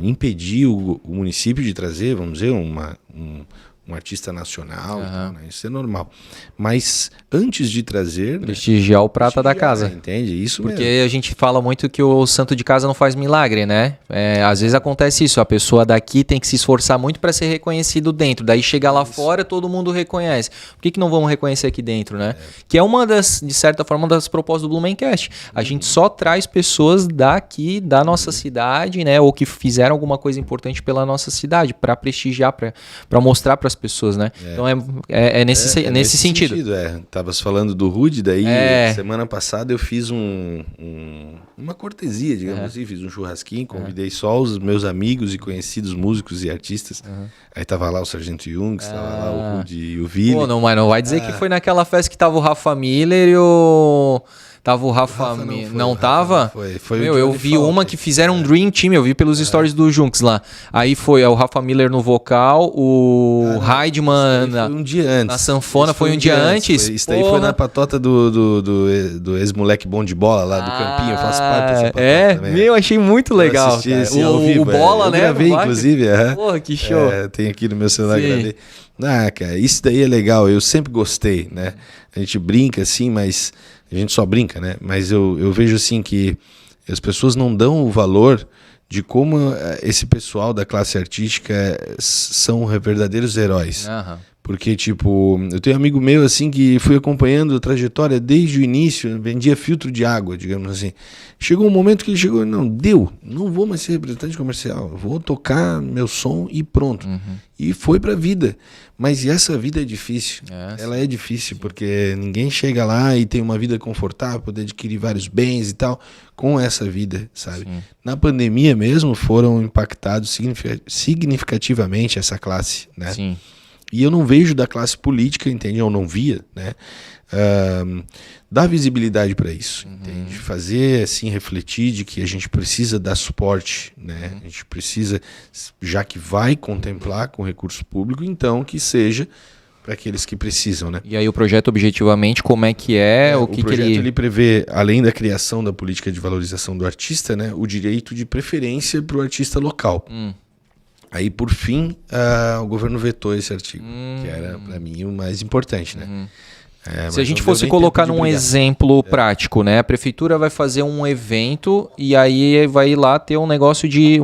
impedir o município de trazer, vamos dizer, um artista nacional, então, né? Isso é normal. Mas antes de trazer... prestigiar o prata da casa. Entende? Isso porque mesmo. A gente fala muito que o santo de casa não faz milagre, né? Às vezes acontece isso, a pessoa daqui tem que se esforçar muito para ser reconhecido dentro. Daí chega lá fora, todo mundo reconhece. Por que não vamos reconhecer aqui dentro, né? Que é uma das, de certa forma, uma das propostas do Blumencast. A gente só traz pessoas daqui, da nossa cidade, né? Ou que fizeram alguma coisa importante pela nossa cidade, para prestigiar, para mostrar para as pessoas, né? Então é nesse sentido. Tavas falando do Rude, daí semana passada eu fiz uma cortesia, digamos assim, fiz um churrasquinho, convidei só os meus amigos e conhecidos músicos e artistas. Aí tava lá o Sargento Jung, tava lá o Rude e o Vili. Pô, mas não vai dizer que foi naquela festa que tava o Rafa Miller e o... Tava o Rafa... Não tava? Foi eu vi uma que fizeram um Dream Team, eu vi pelos stories do Junks lá. Aí foi o Rafa Miller no vocal, o Heidman foi um dia antes. Na sanfona, foi um dia antes. Isso daí foi na patota do ex-moleque bom de bola lá do Campinho, eu faço parte dessa patota também. Eu achei muito legal. O Bola, eu né? Gravei, inclusive. Porra, que show. Tem aqui no meu celular, gravei. Cara, isso daí é legal, eu sempre gostei, né? A gente brinca assim, mas... A gente só brinca, né? Mas eu vejo assim que as pessoas não dão o valor de como esse pessoal da classe artística são verdadeiros heróis. Porque, tipo, eu tenho um amigo meu, assim, que fui acompanhando a trajetória desde o início, vendia filtro de água, digamos assim. Chegou um momento que ele chegou, não vou mais ser representante comercial, vou tocar meu som e pronto. E foi pra vida. Mas essa vida é difícil. Ela é difícil, porque ninguém chega lá e tem uma vida confortável, poder adquirir vários bens e tal, com essa vida, sabe? Sim. Na pandemia mesmo, foram impactados significativamente essa classe, né? Sim. E eu não vejo da classe política, entende? Eu não via, né? Dar visibilidade para isso, entende? Fazer, assim, refletir de que a gente precisa dar suporte, né? A gente precisa, já que vai contemplar com recurso público, então que seja para aqueles que precisam, né? E aí o projeto, objetivamente, como é que é? O projeto ele prevê, além da criação da política de valorização do artista, né? O direito de preferência para o artista local. Aí, por fim, o governo vetou esse artigo, que era, para mim, o mais importante, né? Se a gente fosse colocar num exemplo prático, né? A prefeitura vai fazer um evento e aí vai lá ter um negócio de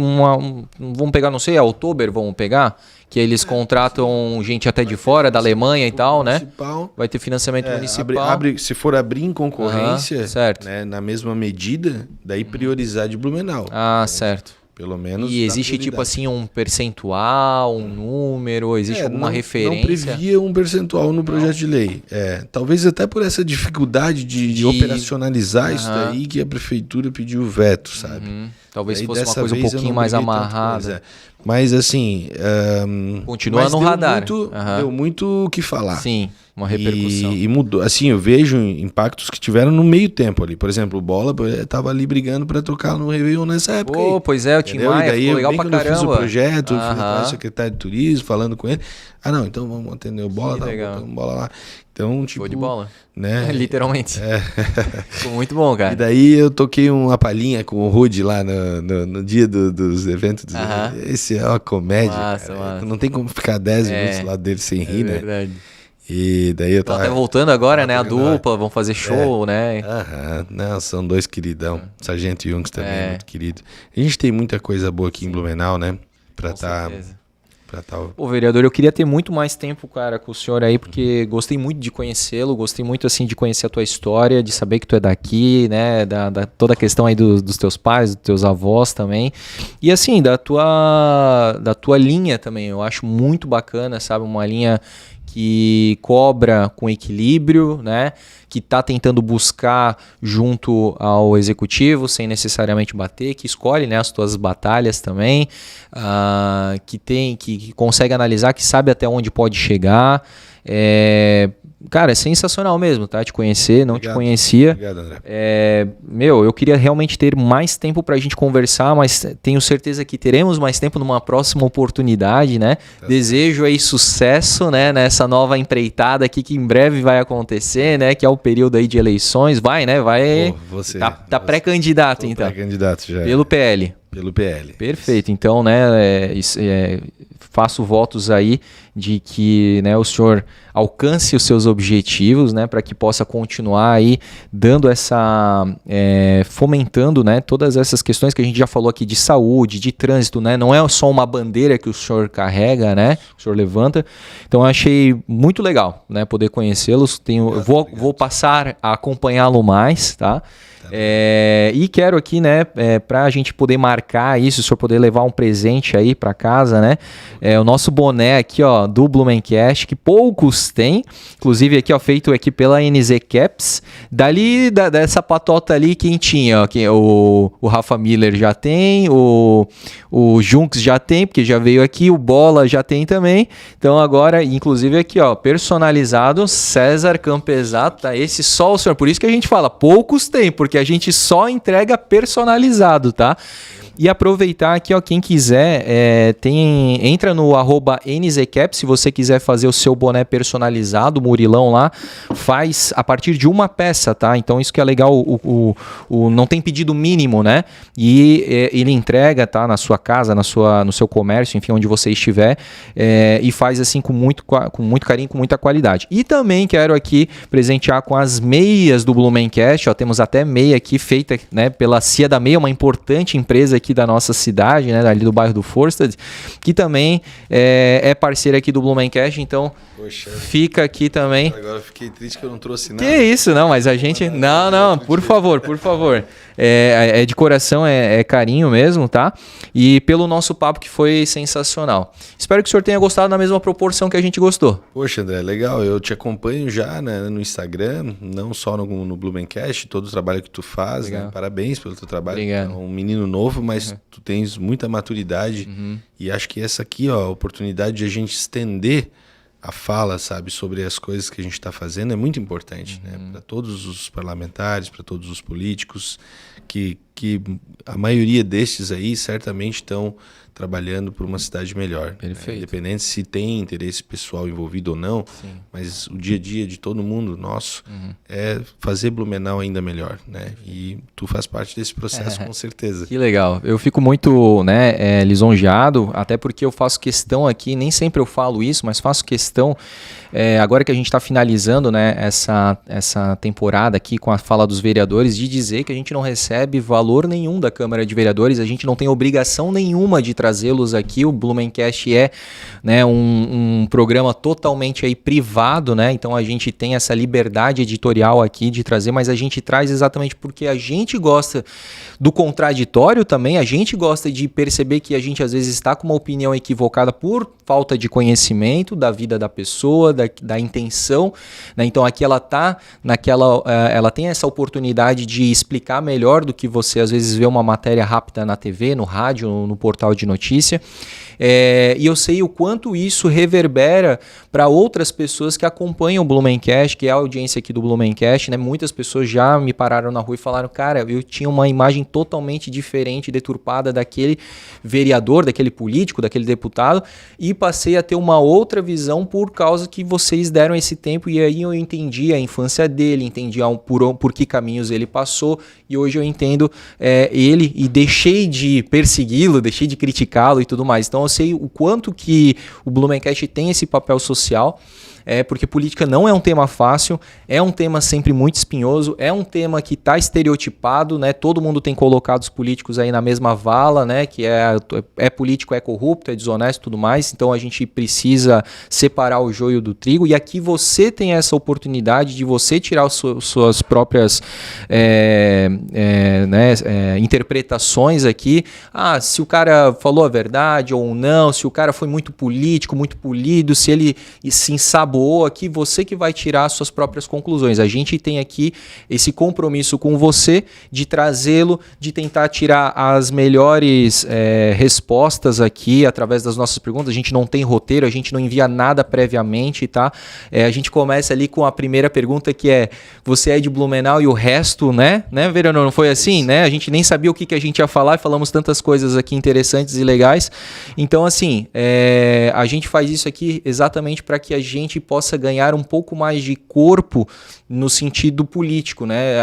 vamos pegar, não sei, a Oktober, vamos pegar, que eles contratam gente até de fora, da Alemanha e tal, né? Vai ter financiamento municipal. Se for abrir em concorrência, certo. Né, na mesma medida, daí priorizar de Blumenau. Certo. Pelo menos. E existe tipo assim um percentual, um número, existe alguma referência? Não previa um percentual no projeto de lei. Talvez até por essa dificuldade de operacionalizar isso daí que a prefeitura pediu o veto, sabe? Talvez daí, fosse uma coisa um pouquinho mais amarrada. Mas assim, continua no radar. Deu muito o que falar. Sim. uma repercussão. E mudou. Assim, eu vejo impactos que tiveram no meio tempo ali. Por exemplo, o Bola tava ali brigando para tocar no Réveillon nessa época. Pô, pois é, o Tim Maia ficou legal pra caramba. Eu fiz o projeto, fui atrás do secretário de turismo, falando com ele. Não, então vamos atender o Bola, tá botando bola lá. Então, tipo... Show de bola. Né? Literalmente. Ficou muito bom, cara. E daí eu toquei uma palhinha com o Rudy lá no dia dos eventos. Esse é uma comédia, massa. Não tem como ficar 10 minutos lá dele sem rir, né? É verdade. E daí eu tava... Tá voltando agora, né? A dupla, vão fazer show, né? Não, são dois queridão. Sargento Jungs também é muito querido. A gente tem muita coisa boa aqui em Blumenau, né? Pra tá... Pô, vereador, eu queria ter muito mais tempo, cara, com o senhor aí, porque gostei muito de conhecê-lo, gostei muito, assim, de conhecer a tua história, de saber que tu é daqui, né, toda a questão aí dos teus pais, dos teus avós também, e assim, da tua linha também, eu acho muito bacana, sabe, uma linha que cobra com equilíbrio, né? Que está tentando buscar junto ao executivo, sem necessariamente bater, que escolhe, né, as tuas batalhas também, que consegue analisar, que sabe até onde pode chegar. Cara, é sensacional mesmo, tá? Te conhecer, não te conhecia. Obrigado, André. Eu queria realmente ter mais tempo pra gente conversar, mas tenho certeza que teremos mais tempo numa próxima oportunidade, né? Desejo aí sucesso, né? Nessa nova empreitada aqui que em breve vai acontecer, né? Que é o período aí de eleições. Vai, né? Tá pré-candidato, então. Pré-candidato já. Pelo PL. Pelo PL. Perfeito. Então, né? Faço votos aí de que, né, o senhor alcance os seus objetivos, né, para que possa continuar aí dando fomentando, né, todas essas questões que a gente já falou aqui de saúde, de trânsito, né, não é só uma bandeira que o senhor carrega, né, o senhor levanta. Então eu achei muito legal, né, poder conhecê-los. Vou passar a acompanhá-lo mais, tá? E quero aqui, né, para a gente poder marcar isso, o senhor poder levar um presente aí para casa, né? O nosso boné aqui, ó, do Blumencast, que poucos têm, inclusive aqui, ó, feito aqui pela NZ Caps. Dali, dessa patota ali, quem tinha? Ó, o Rafa Miller já tem, o Junks já tem, porque já veio aqui, o Bola já tem também. Então agora, inclusive aqui, ó, personalizado, César Campesato, tá? Esse só o senhor, por isso que a gente fala, poucos tem, porque a gente só entrega personalizado, tá? E aproveitar aqui, ó, quem quiser, entra no @NZCap, se você quiser fazer o seu boné personalizado, o Murilão lá, faz a partir de uma peça, tá? Então isso que é legal, não tem pedido mínimo, né? E ele entrega, tá? Na sua casa, no seu comércio, enfim, onde você estiver, e faz assim com muito carinho, com muita qualidade. E também quero aqui presentear com as meias do Blumencast, ó, temos até meia aqui feita, né, pela Cia da Meia, uma importante empresa aqui da nossa cidade, né, ali do bairro do Forstad, que também é parceira aqui do Blumencast, então poxa, fica aqui também. Agora eu fiquei triste que eu não trouxe nada. Que isso, não, mas a gente... Não, por favor. De coração, é carinho mesmo, tá? E pelo nosso papo que foi sensacional. Espero que o senhor tenha gostado na mesma proporção que a gente gostou. Poxa, André, legal. Eu te acompanho já, né, no Instagram, não só no Blumencast, todo o trabalho que tu faz, né? Parabéns pelo teu trabalho. Obrigado. É um menino novo, mas tu tens muita maturidade e acho que essa aqui, ó, a oportunidade de a gente estender a fala, sabe, sobre as coisas que a gente está fazendo é muito importante, né? Para todos os parlamentares, para todos os políticos, que a maioria destes aí certamente estão trabalhando por uma cidade melhor. Perfeito. Né? Independente se tem interesse pessoal envolvido ou não, sim, mas o dia a dia de todo mundo nosso é fazer Blumenau ainda melhor, né? E tu faz parte desse processo com certeza. Que legal. Eu fico muito, né, lisonjeado, até porque eu faço questão aqui, nem sempre eu falo isso, mas faço questão, agora que a gente está finalizando, né, essa temporada aqui com a fala dos vereadores, de dizer que a gente não recebe valor nenhum da Câmara de Vereadores, a gente não tem obrigação nenhuma de trazê-los aqui. O Blumencast é, né, um programa totalmente aí privado, né? Então a gente tem essa liberdade editorial aqui de trazer, mas a gente traz exatamente porque a gente gosta do contraditório também, a gente gosta de perceber que a gente às vezes está com uma opinião equivocada por falta de conhecimento da vida da pessoa, da intenção, né? Então aqui ela tem essa oportunidade de explicar melhor do que você às vezes vê uma matéria rápida na TV, no rádio, no portal de notícia. E eu sei o quanto isso reverbera para outras pessoas que acompanham o Blumencast, que é a audiência aqui do Blumencast, né? Muitas pessoas já me pararam na rua e falaram, cara, eu tinha uma imagem totalmente diferente, deturpada daquele vereador, daquele político, daquele deputado, e passei a ter uma outra visão por causa que vocês deram esse tempo, e aí eu entendi a infância dele, entendi por que caminhos ele passou, e hoje eu entendo ele e deixei de persegui-lo, deixei de criticá-lo e tudo mais. Então eu sei o quanto que o Blumencast tem esse papel social, porque política não é um tema fácil, é um tema sempre muito espinhoso, é um tema que está estereotipado, né? Todo mundo tem colocado os políticos aí na mesma vala, né? Que é político, é corrupto, é desonesto e tudo mais, então a gente precisa separar o joio do trigo, e aqui você tem essa oportunidade de você tirar suas próprias interpretações aqui. Se o cara falou a verdade ou não, se o cara foi muito político, muito polido, se ele se ensaboou aqui, você que vai tirar suas próprias conclusões. A gente tem aqui esse compromisso com você de trazê-lo, de tentar tirar as melhores respostas aqui através das nossas perguntas. A gente não tem roteiro, a gente não envia nada previamente, tá? A gente começa ali com a primeira pergunta, que é: você é de Blumenau e o resto, né? Vereador, não foi assim, né? A gente nem sabia o que a gente ia falar e falamos tantas coisas aqui interessantes e legais. Então, assim, a gente faz isso aqui exatamente para que a gente possa ganhar um pouco mais de corpo no sentido político, né?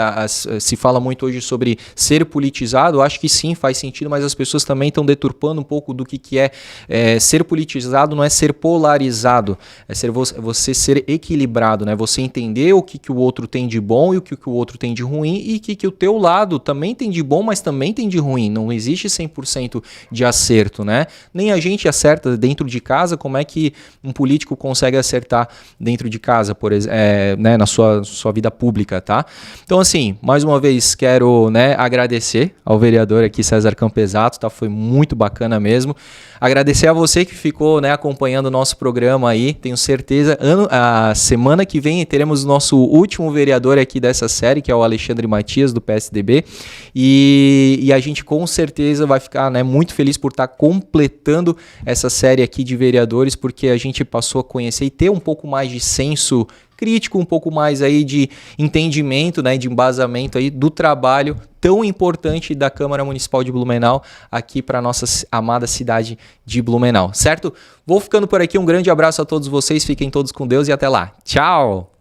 Se fala muito hoje sobre ser politizado, eu acho que sim, faz sentido, mas as pessoas também estão deturpando um pouco do que é ser politizado. Não é ser polarizado, é você ser equilibrado, né? Você entender o que o outro tem de bom e o que o outro tem de ruim, e que o teu lado também tem de bom, mas também tem de ruim. Não existe 100% de acerto, né? Nem a gente acerta dentro de casa. Como é que um político consegue acertar dentro de casa, por exemplo, né, na sua vida pública, tá? Então, assim, mais uma vez quero, né, agradecer ao vereador aqui, César Campesato, tá? Foi muito bacana mesmo. Agradecer a você que ficou, né, acompanhando o nosso programa aí. Tenho certeza, a semana que vem teremos o nosso último vereador aqui dessa série, que é o Alexandre Matias, do PSDB, e a gente com certeza vai ficar, né, muito feliz por estar completando essa série aqui de vereadores, porque a gente passou a conhecer e ter um pouco mais de senso crítico, um pouco mais aí de entendimento, né, de embasamento aí do trabalho tão importante da Câmara Municipal de Blumenau aqui para nossa amada cidade de Blumenau, certo? Vou ficando por aqui, um grande abraço a todos vocês, fiquem todos com Deus e até lá. Tchau!